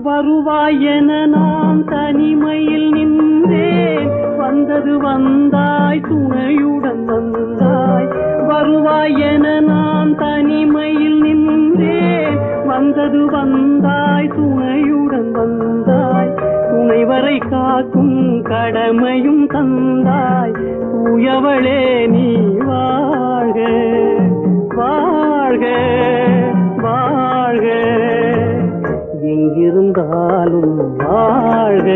வருவாயென நான் தனிமையில் நின்றேன், வந்தது வந்தாய் துணையுடன் வந்தாய். வருவாயென நான் தனிமையில் நின்றேன், வந்தது வந்தாய் துணையுடன் வந்தாய். துணைவரை காக்கும் கடமையும் தந்தாய், தூயவளே நீ வாழ்க வாழ்க வாழ்க, எங்கிருந்தாலும் வாழ்க.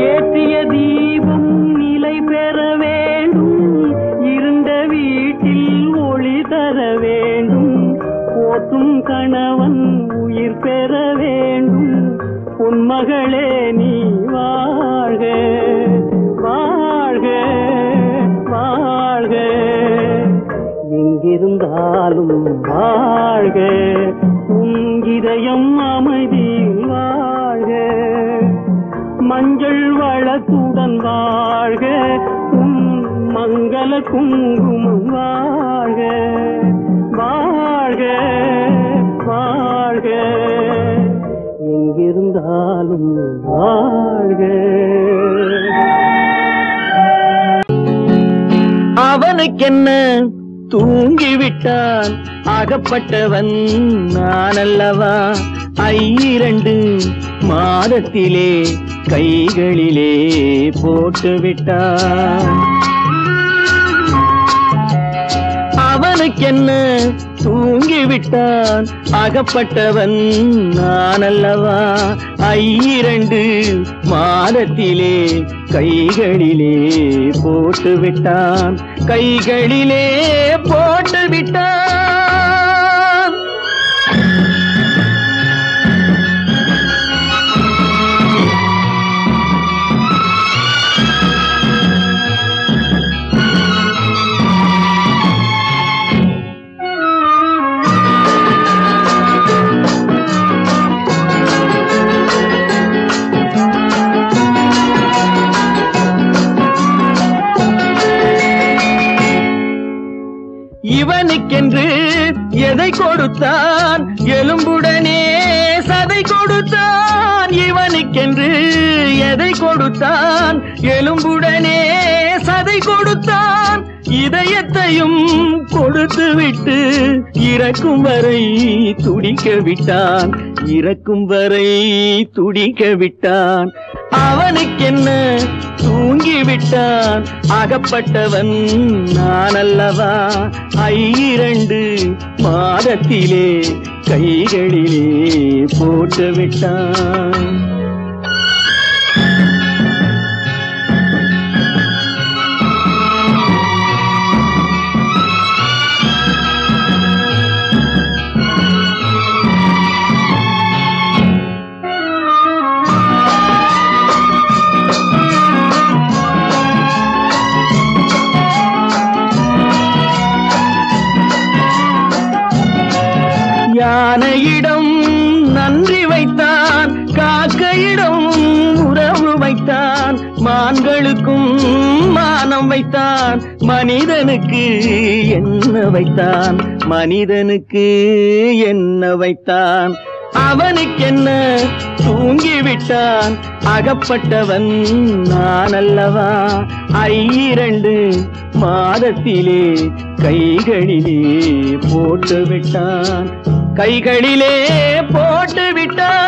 ஏற்றிய தீபம் நிலை பெற வேண்டும், இருண்ட வீட்டில் ஒளி தர வேண்டும். போற்றும் கணவன் உயிர் பெற வேண்டும், உன்மகளே நீ வாழ்க வாழ்க வாழ்க, எங்கிருந்தாலும் வாழ்க. உன் இதயம் அமைதியில் வாழ்க, மஞ்சள் வளத்துடன் வாழ்க. உன் மங்கள குங்குமம் வாழ்க வாழ்க வாழ்க, எங்கிருந்தாலும் வாழ்க. அவனுக்கென்ன தூங்கிவிட்டான், அகப்பட்டவன் நான் அல்லவா. 2 மாதத்திலே கைகளிலே போட்டுவிட்டான். அவனுக்கென்ன தூங்கிவிட்டான், அகப்பட்டவன் நான் அல்லவா. 2 மாதத்திலே கைகளிலே போட்டுவிட்டான், கைகளிலே போட்டுவிட்டான். இவனுக்கென்று எதை கொடுத்தான், எலும்புடனே சதை கொடுத்தான். இவனுக்கென்று எதை கொடுத்தான், எலும்புடனே சதை கொடுத்தான். இதயத்தையும் கொடுத்து விட்டு இறக்கும் வரை துடிக்க விட்டான், இறக்கும் வரை துடிக்க விட்டான். அவனுக்கென்ன தூங்கிவிட்டான், அகப்பட்டவன் நான் அல்லவா. 2 மாதத்திலே கைகளிலே போட்டுவிட்டான். யானையிடம் நன்றி வைத்தான், காக்கையிடம் உறவு வைத்தான். மான்களுக்கும் மானம் வைத்தான், மனிதனுக்கு என்ன வைத்தான், மனிதனுக்கு என்ன வைத்தான். அவனுக்கென்ன தூங்கிவிட்டான், அகப்பட்டவன் நான் அல்லவா. 2 மாதத்திலே கைகளிலே போட்டுவிட்டான், கைகளிலே போட்டுவிட்டான்.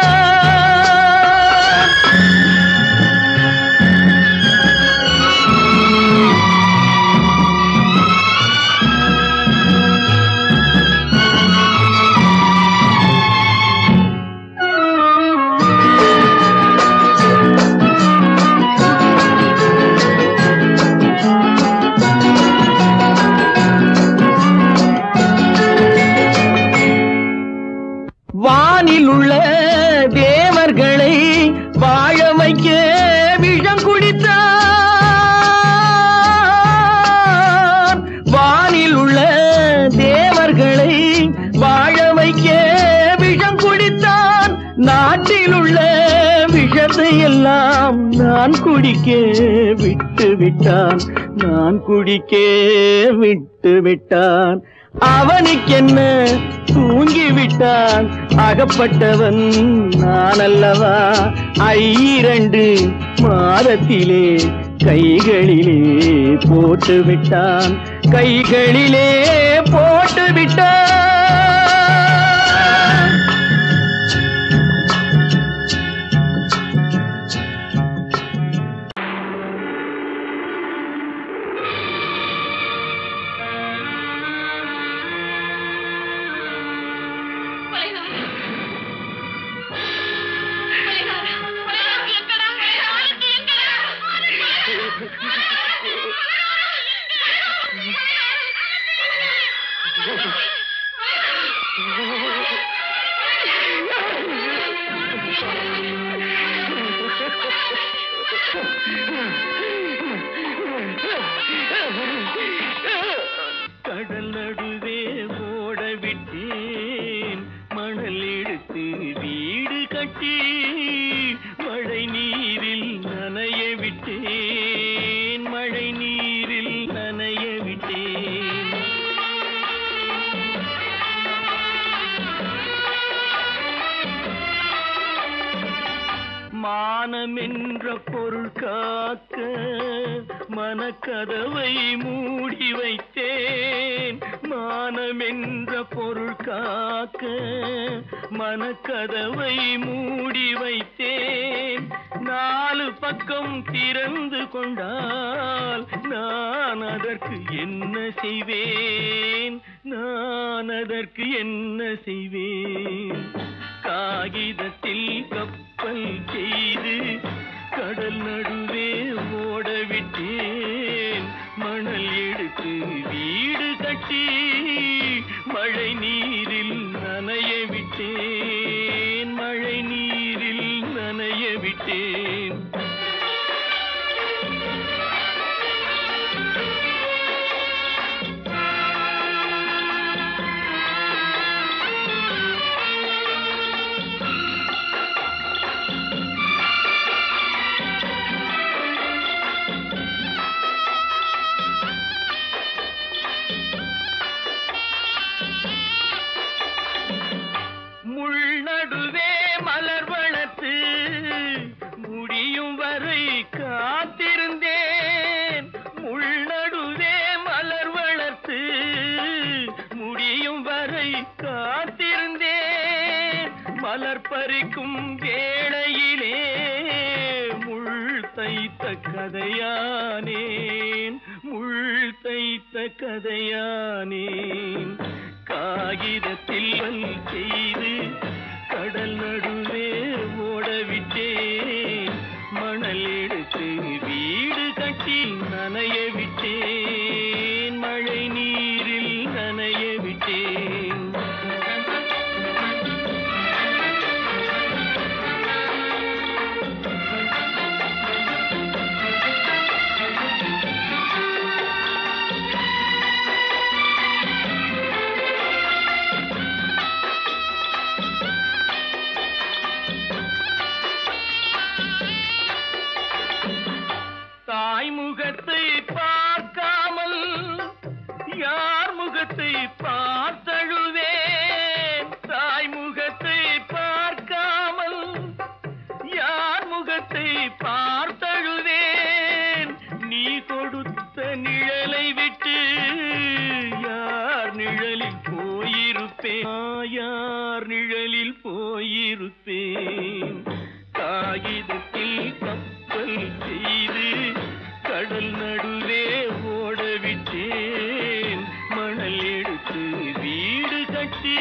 வீட்டில் உள்ள விஷத்தை எல்லாம் நான் குடிக்க விட்டு விட்டான், நான் குடிக்க விட்டு விட்டான். அவனுக்கென்ன தூங்கிவிட்டான், அகப்பட்டவன் நான் அல்லவா. 2 மாதத்திலே கைகளிலே போட்டு விட்டான், கைகளிலே போட்டு விட்டான். கடல் நடுவே ஓட விட்டேன், மணல் எடுத்து வீடு கட்டி மழை நீரில் நனைய விட்டேன், மழை நீரில் நனைய விட்டேன். மானம் என்ற பொருள் காக்க மனக்கதவை மூடி வைத்தேன், மானம் என்ற பொருள் காக்க மனக்கதவை மூடி வைத்தேன். 4 பக்கம் திறந்து கொண்டால் நான் அதற்கு என்ன செய்வேன், நான் அதற்கு என்ன செய்வேன். காகிதத்தில் கப்பல் செய்து கடல் நடுவே ஓட விட்டேன், மணல் எடுத்து வீடு கட்டி மழை நீரில் நனைய விட்டேன், மழை நீரில் நனைய விட்டேன். முள்நடுவே மலர் வளர்த்து முடியும் வரை காத்திருந்தேன், முள்நடுவே மலர் வளர்த்து முடியும் வரை காத்திருந்தேன். மலர் பறிக்கும் வேளையிலே முள் தைத்த கதையானேன், முள் தைத்த கதையானேன். காகிதத்தில் செய்து கடல் நடுவே ஓட விட்டேன், மணல் எடுத்து வீடு கட்டி நனைய விட்டேன், மழை நீரில் நனைய விட்டேன். முகத்தை பார்க்காமல் யார் முகத்தை பார்த்தழுவேன், தாய் முகத்தை பார்க்காமல் யார் முகத்தை பார்த்தழுவேன். நீ கொடுத்த நிழலை விட்டு யார் நிழலில் போயிருப்பேன், யார் நிழலில் போயிருப்பேன். காகிதத்தில் கப்பல் செய்து கடல் நடுவே ஓட விட்டேன், மணல் எடுத்து வீடு கட்டி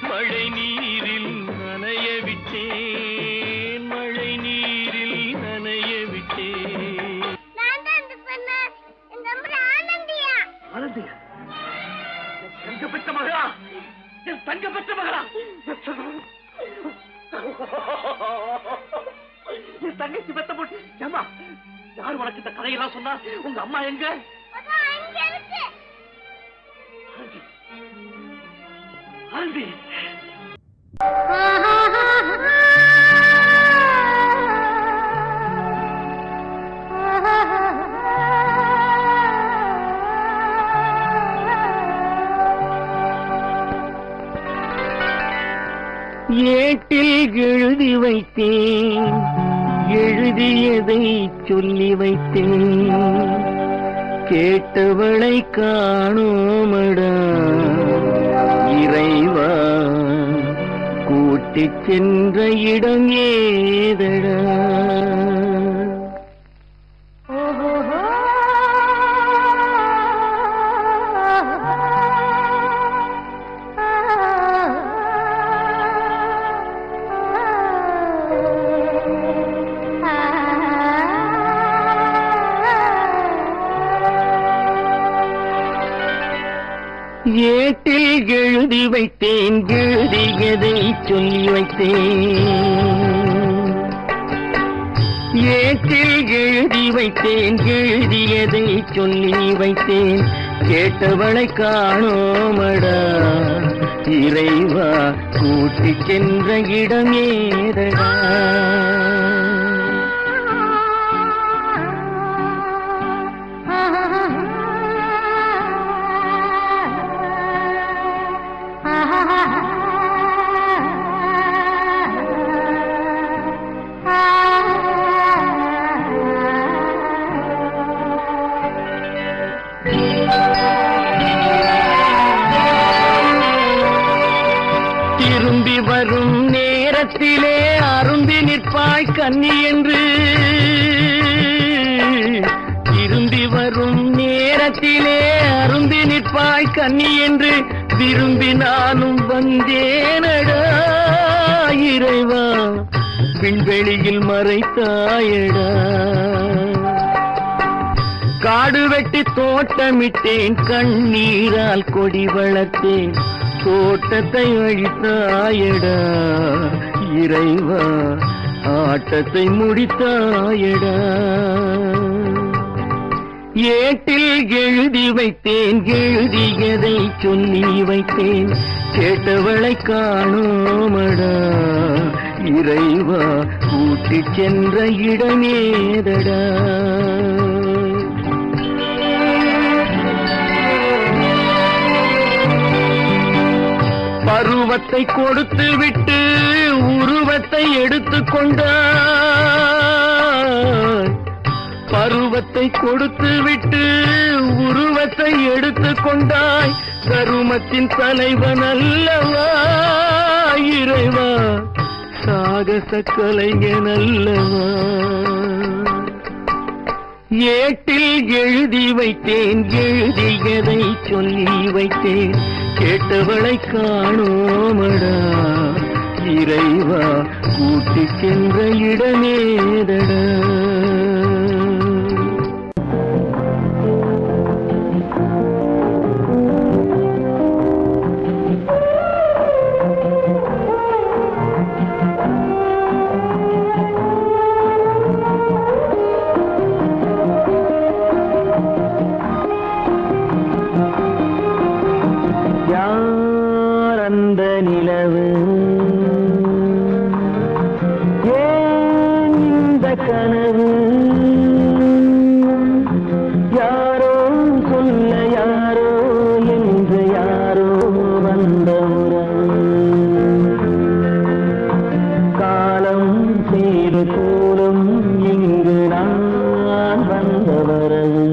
மழை நீரில் நனைய விட்டேன், மழை நீரில் நனைய விட்டேன். ஆனந்தியா, தங்க பெற்ற மகளா, என் தங்க பெற்ற மகளா, என் தங்கச்சி பெத்த போட்டு ஏமா யார் உனக்கு இந்த கதையெல்லாம் சொன்னா? உங்க அம்மா எங்க? ஆனந்தி ஏட்டில் எழுதி வைத்தேன் எழுதியதை சொல்லி வைத்தேன் கேட்டவளை காணோமடா இறைவா கூட்டிச் சென்ற இடம் ஏதடா ஏட்டில் எழுதி வைத்தேன் எழுதியதை சொல்லி வைத்தேன் ஏட்டில் எழுதி வைத்தேன் எழுதியதை சொல்லி வைத்தேன் கேட்டவளை காணோமடா இறைவா கூட்டிச் சென்ற இடம் ஏதடா திரும்பி வரும் நேரத்திலே அரும்பி நிற்பாய் கன்னி என்று திரும்பி வரும் நேரத்திலே அரும்பி நிற்பாய் கன்னி என்று விரும்பி நானும் வந்தேனடா இறைவா விண்வெளியில் மறைத்தாயடா காடு வெட்டி தோட்டமிட்டேன் கண்ணீரால் கொடி வளர்த்தேன் தோட்டத்தை அழித்தாயடா இறைவா ஆட்டத்தை முடித்தாயடா ஏட்டில் எழுதி வைத்தேன் எழுதியதை சொல்லி வைத்தேன் கேட்டவளை காணோமடா இறைவா கூட்டிச் சென்ற இடமேதடா பருவத்தை கொடுத்து விட்டு உருவத்தை எடுத்துக் கொண்டாய் பருவத்தை கொடுத்து விட்டு உருவத்தை எடுத்துக் கொண்டாய் கருமத்தின் தலைவன் அல்லவா இறைவா சாகச கலைஞன் அல்லவா ஏட்டில் எழுதி வைத்தேன் எழுதியதை சொல்லி வைத்தேன் கேட்டவளை காணோமடா இறைவா கூட்டிச் சென்ற இடமேதடா அந்த நிலவு ஏன் இந்த கனவு யாரோ சொல்ல யாரோ என்று யாரோ வந்த காலம் செய்து கூலும் இங்கு நான் வந்தவரது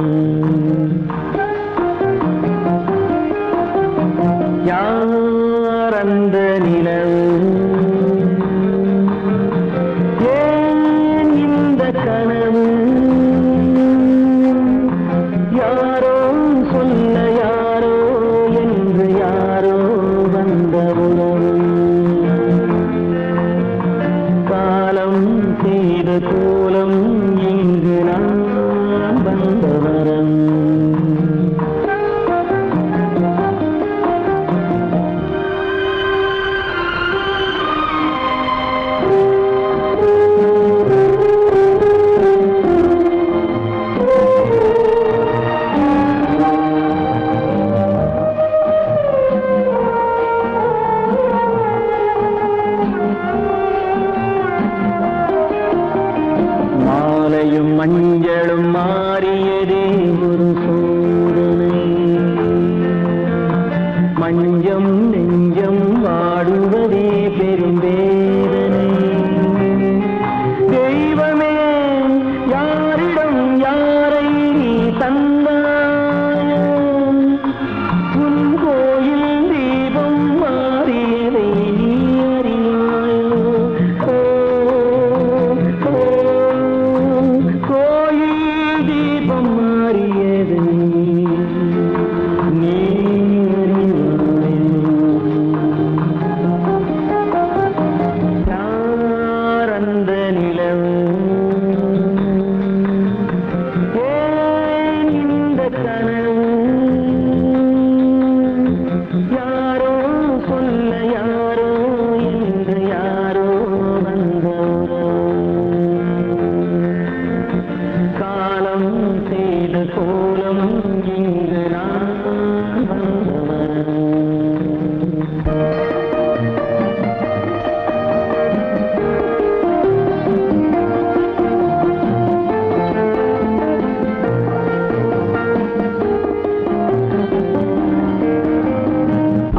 அந்த நிலவு ஏன் இந்த கனவு யாரோ சொல்ல யாரோ என்று யாரோ வந்த உறவு காலம் செய்த கோலம் இங்கு நான் வந்தவரம் கொஞ்சம் நெஞ்சம் வாடுவதே பெரும் வேதனை. தெய்வமே யாரிடம் யாரை நீ தந்தாயோ, உன் கோயில் தீபம் மாறியதை நீ அறியாயோ. கோயில் தீபம் மாறியதை நீ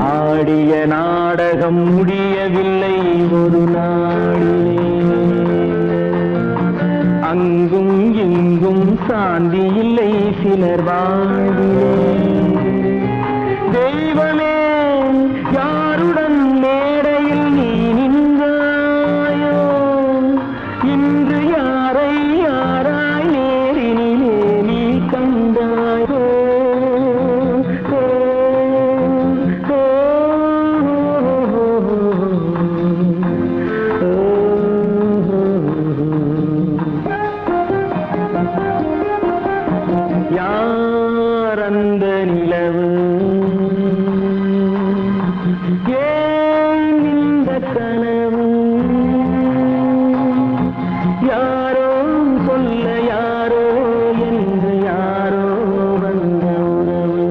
ஆடிய நாடகம் முடியவில்லை ஒரு நாளிலே, அங்கும் இங்கும் சாந்தி இல்லை சிலர் வாழ்விலே. தெய்வமே யாருடன் மேடையில் நீ நின்றாயோ, இன்று யாரை யாராய் நேரினிலே நீ கண்டாயோ. யார் அந்த நிலவு, ஏன் இந்த கனவு, யாரோ சொல்ல யாரோ என்று யாரோ வந்த உறவு.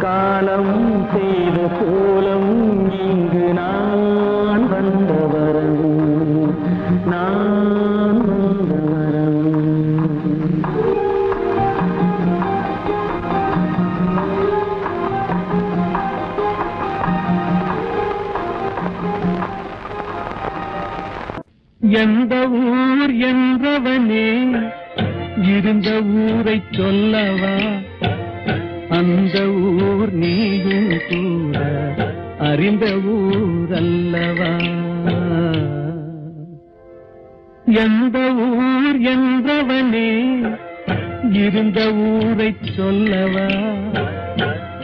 காலம் செய்த கோலம் இங்கு நான் வந்த வரவு, நான் வந்த வரவு. எந்த ஊர் என்றவனே இருந்த ஊரை சொல்லவா, அந்த ஊர் நீயும் கூட அறிந்த ஊர் அல்லவா. எந்த ஊர் என்றவனே இருந்த ஊரை சொல்லவா,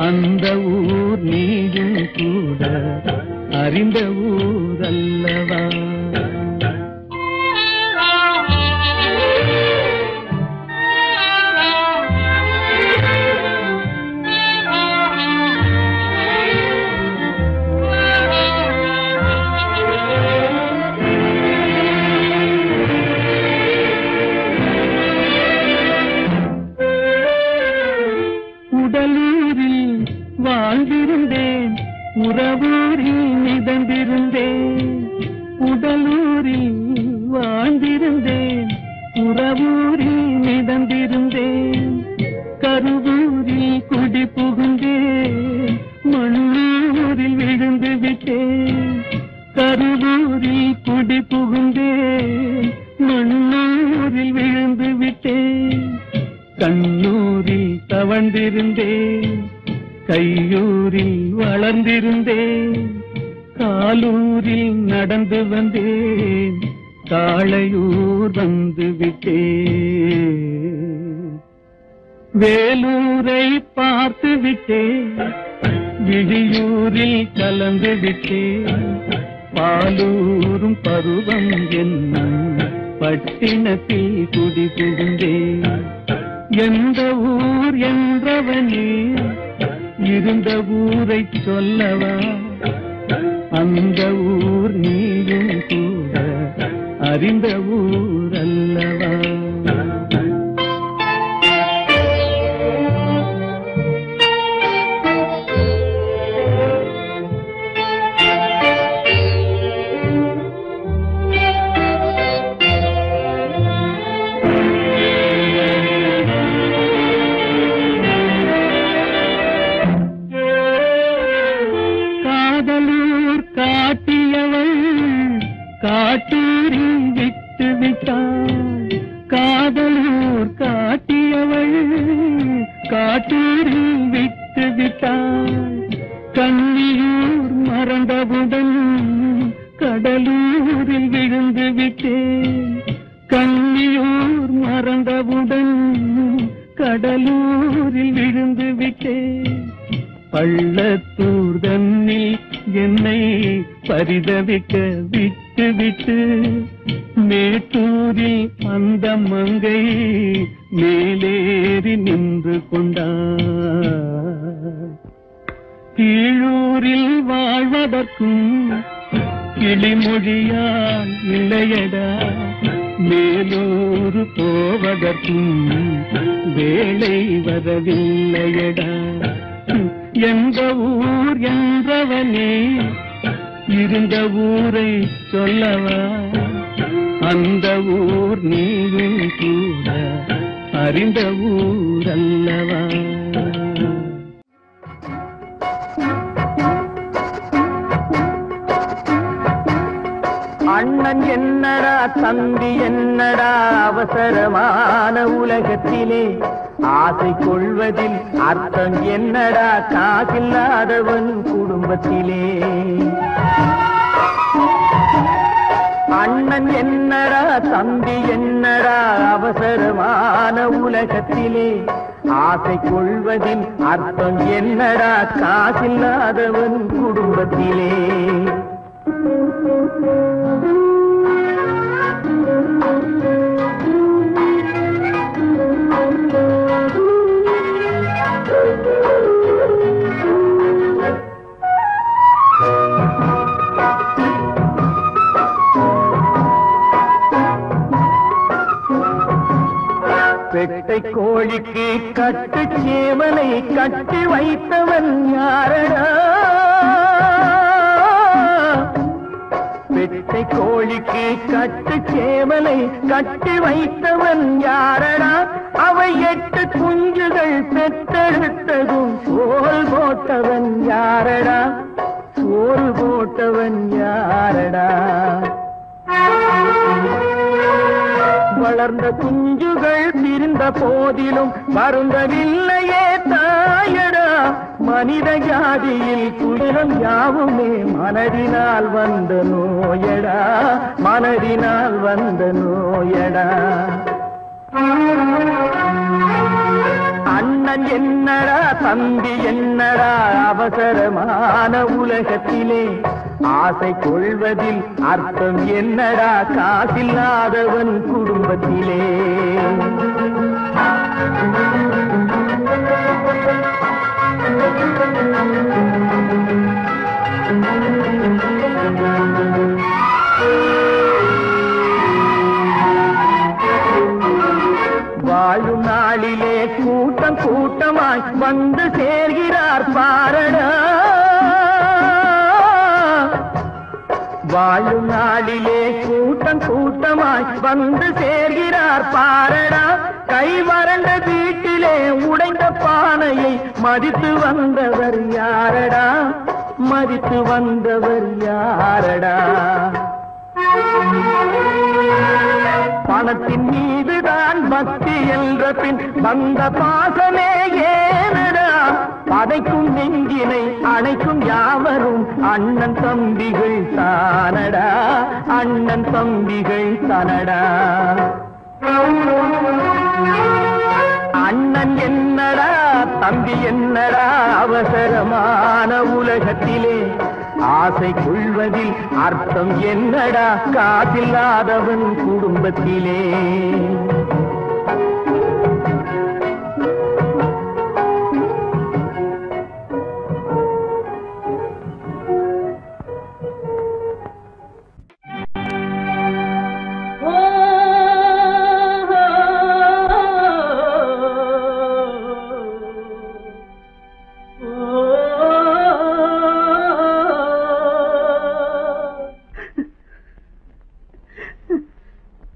அந்த ஊர் நீயும் கூட அறிந்த ஊர் அல்லவா. உடலூரில் வாழ்ந்திருந்தேன், உறவூரில் மிதந்திருந்தேன். உடலூரில் வாழ்ந்திருந்தேன், உறவூரில் மிதந்திருந்தேன். கருவூரில் குடி புகுந்தேன், மண்ணூரில் விழுந்து விட்டேன். கருவூரில் குடி புகுந்தேன், மண்ணூரில் விழுந்து விட்டேன். கண்ணூரில் தவழ்ந்திருந்தேன், கையூரில் வளர்ந்திருந்தேன். காலூரில் நடந்து வந்தேன், காளையூர் வந்து விட்டேன். வேலூரை பார்த்து விட்டேன், விழியூரில் கலந்து விட்டேன். பாலூரும் பருவம் என்னும் பட்டினத்தில் குடி புகுந்தேன். எந்த ஊர் என்றவனே இருந்த ஊரை சொல்லவா, அந்த ஊர் நீயும் கூட அறிந்த ஊர் அல்லவா. பள்ளத்தூர் தன்னில் என்னை பரிதவிக்க விட்டு விட்டு மேட்டூரில் அந்த மங்கை மேலேறி நின்று கொண்டார். கீழூரில் வாழ்வதற்கும் கிளிமொழியால் இல்லையடா, மேலூர் போவதற்கும் வேளை வரவில்லையடா. எந்த ஊர் என்றவனே இருந்த ஊரை சொல்லவா, அந்த ஊர் நீயும் கூட அறிந்த ஊர் அல்லவா. அண்ணன் என்னடா தம்பி என்னடா அவசரமான உலகத்திலே, ஆசை கொள்வதில் அர்த்தம் என்னடா காசில்லாதவன் குடும்பத்திலே. அண்ணன் என்னடா தம்பி என்னடா அவசரமான உலகத்திலே, ஆசை கொள்வதில் அர்த்தம் என்னடா காசில்லாதவன் குடும்பத்திலே. பெட்டை கோழிக்கு கட்டு சேவலை கட்டி வைத்தவன் யாரடா, பெட்டை கோழிக்கு கட்டு சேவலை கட்டி வைத்தவன் யாரடா, அவை 8 குஞ்சுகள் பெற்றெடுத்ததும் சோறு போட்டவன் யாரடா, சோறு போட்டவன் யாரடா. வளர்ந்த குஞ்சுகள் பிரிந்த போதிலும் வருந்தவில்லையே தாயடா, மனித ஜாதியில் துயரம் யாவுமே மனதினால் வந்த நோயடா, மனதினால் வந்த நோயடா. அண்ணன் என்னடா தம்பி என்னடா அவசரமான உலகத்திலே, ஆசை கொள்வதில் அர்த்தம் என்னடா காசில்லாதவன் குடும்பத்திலே. வாழும் நாளிலே கூட்டம் கூட்டமாய் வந்து சேர்கிறார் பாரடா, வாழும் நாளிலே கூட்டம் கூட்டமாய் வந்து சேர்கிறார் பாரடா. கை வறண்ட வீட்டிலே உடைந்த பானையை மதித்து வந்தவர் யாரடா, மதித்து வந்தவர் யாரடா. பணத்தின் மீதுதான் பக்தி என்ற பின் வந்த பாசமே ஏனடா, பதைக்கும் நெஞ்சினை அணைக்கும் யாவரும் அண்ணன் தம்பிகள் தானடா, அண்ணன் தம்பிகள் தானடா. அண்ணன் என்னடா தம்பி என்னடா அவசரமான உலகத்திலே, ஆசை கொள்வதில் அர்த்தம் என்னடா காசில்லாதவன் குடும்பத்திலே.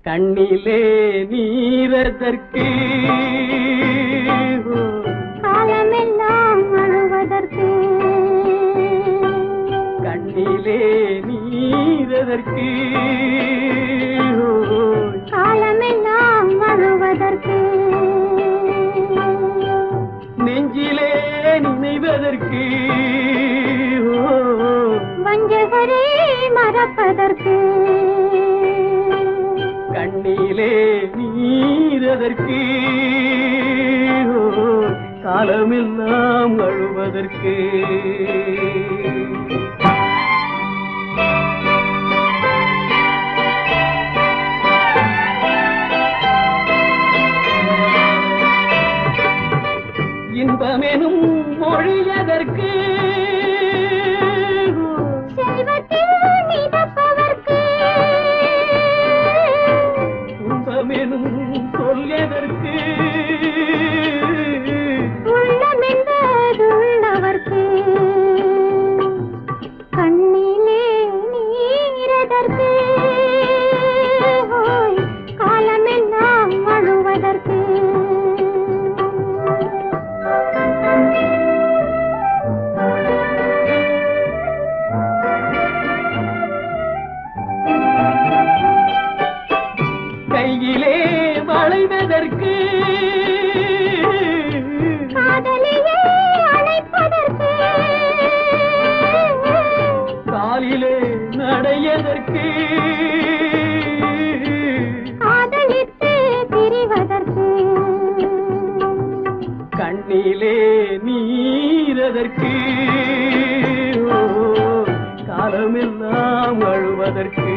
கண்ணிலே நீரதற்கு காலமெல்லாம் அழுவதற்கு, கண்ணிலே நீரதற்கு காலமெல்லாம் அழுவதற்கு, நெஞ்சிலே நினைவதற்கு வஞ்சகரே மறப்பதற்கு, கண்ணிலே நீரதற்கு காலமெல்லாம் அழுவதற்கு. இன்பமெனும் மொழியதற்கு, செல்வத்தில் மிதப்பதற்கு, துன்பமெனும் சொல்லியதற்கு, உள்ளமென்பதுள்ளவர்க்கு, கண்ணிலே நீரதற்கு, காலமெல்லாம் அழுவதற்கு. கையிலே வளைவதற்கு, காதலியே அழைப்பதற்கு, காலிலே நடையதற்கு, காதலித்து பிரிவதற்கு, கண்ணிலே நீரதற்கு, காலமெல்லாம் அழுவதற்கு.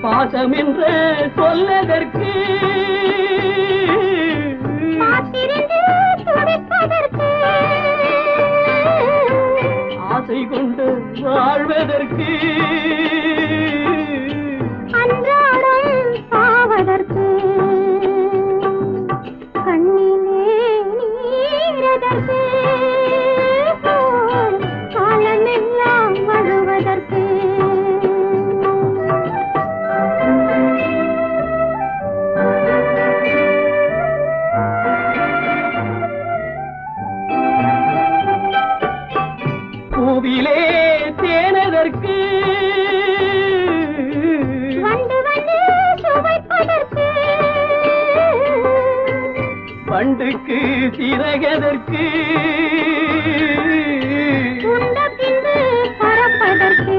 பாசம் என்று சொல்லதற்கு, காத்திருந்து துடிப்பதற்கு, ஆசை கொண்டு வாழ்வதற்கு, அன்றாடம் சாவதற்கு, கண்ணிலே நீரதற்கு, காலமெல்லாம் அழுவதற்கு. பூவிலே தேனதற்கு, வந்து வந்து சுவைப்பதற்கு, பண்டுக்கு சிறகதற்கு, உண்ட பின்பு பறப்பதற்கு,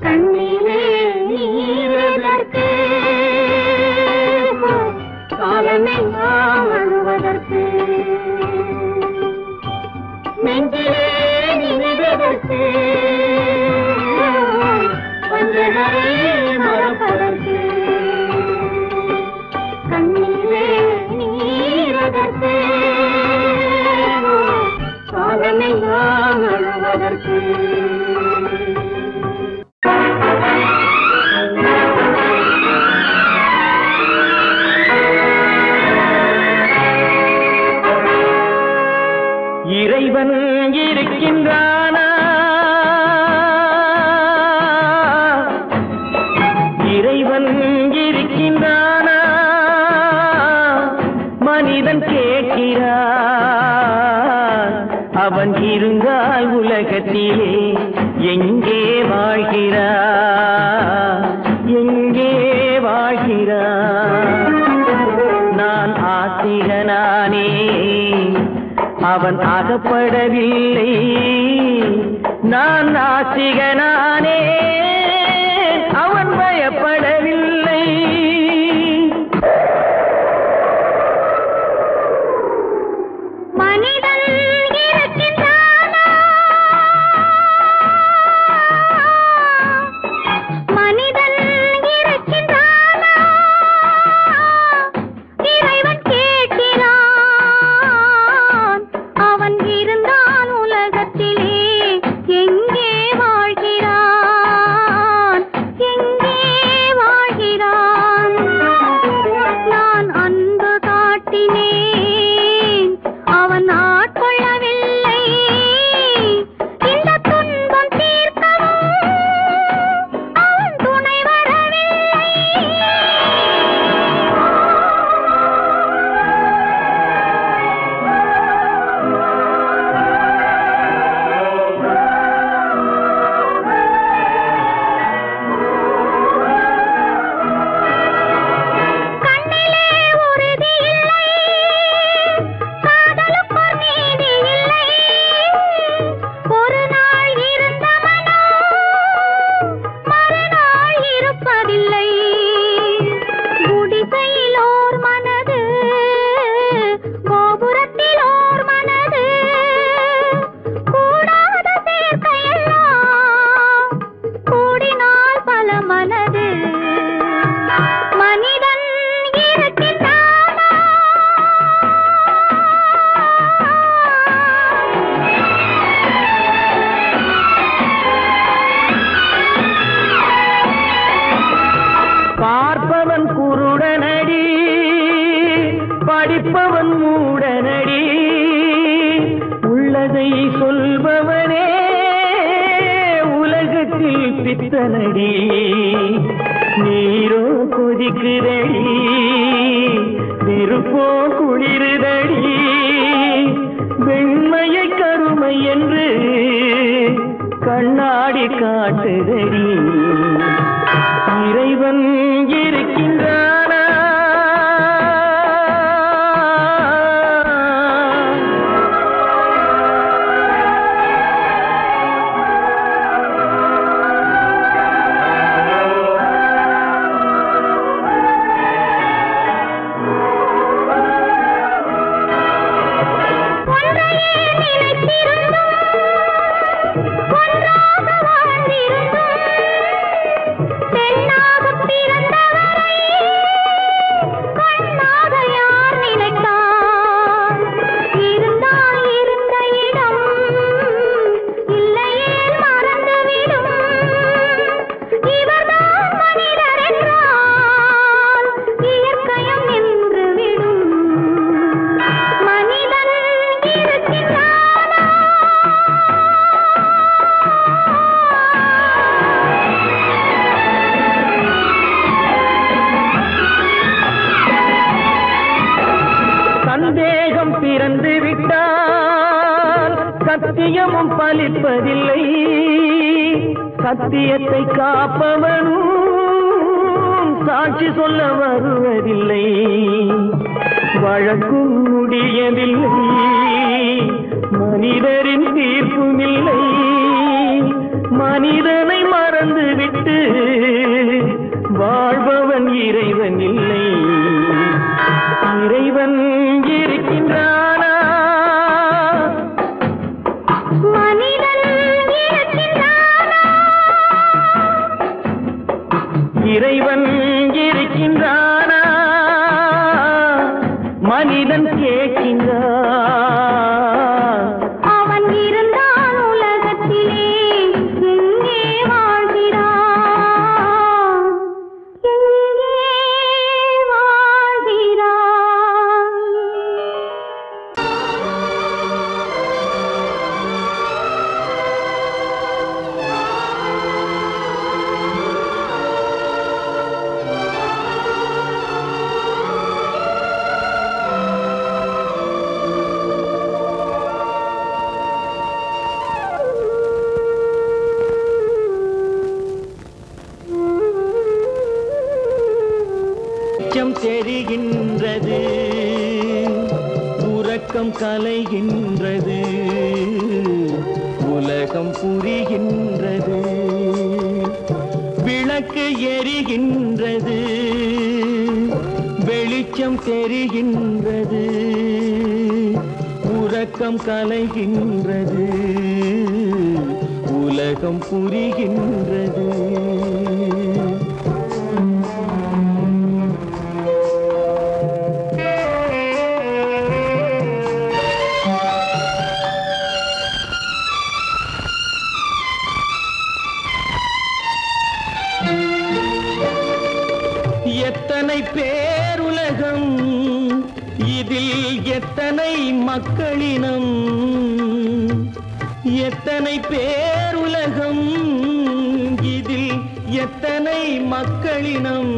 கண்ணிலே நீரதற்கு, காலமெல்லாம் அழுவதற்கு. நெஞ்சிலே நினைவதற்கு, வஞ்சகரை மறப்பதற்கு, கண்ணிலே நீரதற்கு, காலமெல்லாம் அழுவதற்கு. இறைவன் இருக்கின்றானா? இறைவன் இருக்கின்றானா? மனிதன் கேட்கிறான். அவன் இருந்தால் உலகத்திலே எங்கே வாழ்கிறான்? எங்கே வாழ்கிறான்? நான் ஆத்திகனானே, அவன் அகப்படவில்லை. நான் நாஸ்திகனானே, அவன் பயப்படவில்லை. மனிதன் இருக்கின்றானா? மனிதன் இருக்கின்றானா? இறைவன் கேட்கிறான். அவன் இருந்தான் உலகத்திலே எங்கே வாழ்கிறான்? எங்கே பாட்டில் பித்தனடி நீரோ கொதிக்குதடி நெருப்போ குளிருதடி வெண்மையை கருமை என்று கண்ணாடி காட்டுதடி இறைவன் இருக்கின்றானா சந்தேகம் பிறந்து விட்டால் சத்தியமும் பலிப்பதில்லை சத்தியத்தை காப்பவனும் சாட்சி சொல்ல வருவதில்லை வழக்கும் முடியவில்லை மனிதரின் தீர்ப்பும் இல்லை மனிதனை மறந்துவிட்டு வாழ்பவன் இறைவன் இல்லை இறைவன் இருக்கின்றானா மனிதன் இருக்கின்றானா இறைவன் இருக்கின்றானா மனிதன் கேட்கின்றான் அவன் இருந்தான் உலகத்திலே எங்கே வாழ்கிறான் எங்கே வாழ்கிறான் வெளிச்சம் தெரிகின்றது உறக்கம் கலைகின்றது உலகம் புரிகின்றது விளக்கு எரிகின்றது வெளிச்சம் தெரிகின்றது உறக்கம் கலைகின்றது உலகம் புரிகின்றது எத்தனை பேருலகம் இதில் எத்தனை மக்களினம் எத்தனை பேருலகம் இதில் எத்தனை மக்களினம்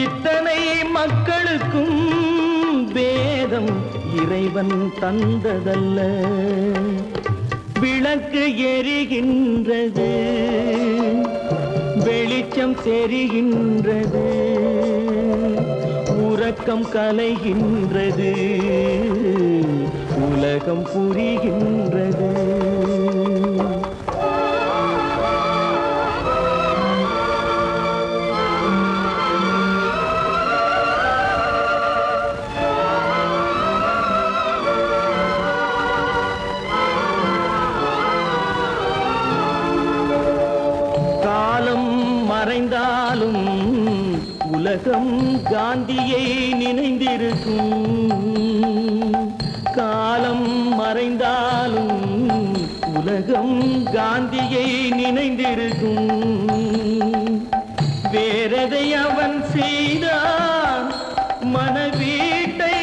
இத்தனை மக்களுக்கும் வேதம் இறைவன் தந்ததல்ல விளக்கு எரிகின்றது வெளிச்சம் தெரிகின்றது உறக்கம் கலைகின்றது உலகம் புரிகின்றது காலம் மறைந்தாலும் உலகம் காந்தியை நினைந்திருக்கும் காலம் மறைந்தாலும் உலகம் காந்தியை நினைந்திருக்கும் வேறெதை அவன் செய்தான் மனவீட்டை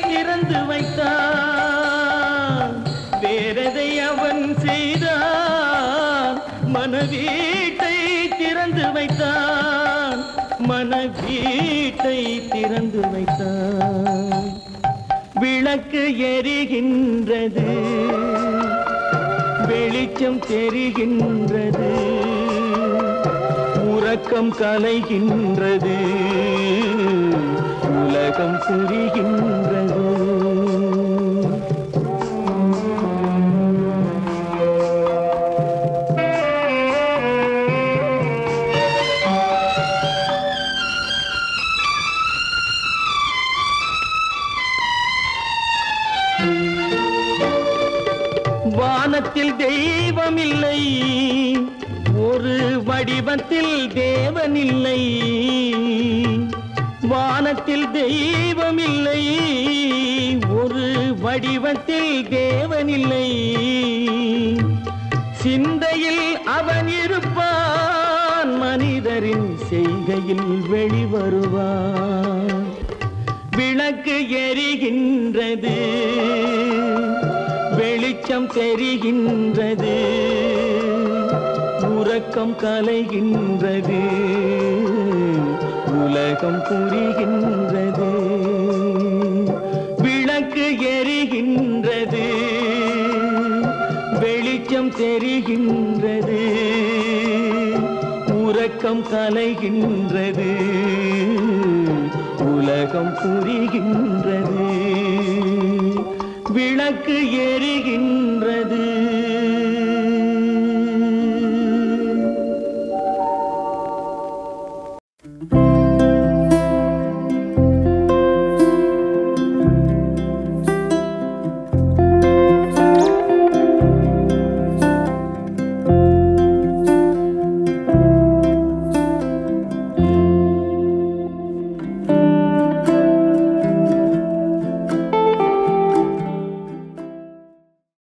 திறந்து வைத்தான் வேறெதை அவன் செய்தான் வீட்டை திறந்து வைத்தான், மன வீட்டை திறந்து வைத்தான். விளக்கு எரிகின்றது, வெளிச்சம் தெரிகின்றது, உறக்கம் கலைகின்றது, உலகம் புரிகின்றது. வானத்தில் தெய்வம் இல்லை, ஒரு வடிவத்தில் தேவன் இல்லை. வானத்தில் தெய்வம் இல்லை, ஒரு வடிவத்தில் தேவன் இல்லை. சிந்தையில் அவன் இருப்பான், மனிதரின் செய்கையில் வெளிவருவான். விளக்கு எரிகின்றது, வெளிச்சம் தெரிகின்றது, உறக்கம் கலைகின்றது, உலகம் புரிகின்றது. விளக்கு எரிகின்றது, வெளிச்சம் தெரிகின்றது, உறக்கம் கலைகின்றது, உலகம் புரிகின்றது. விளக்கு எரிகின்றது.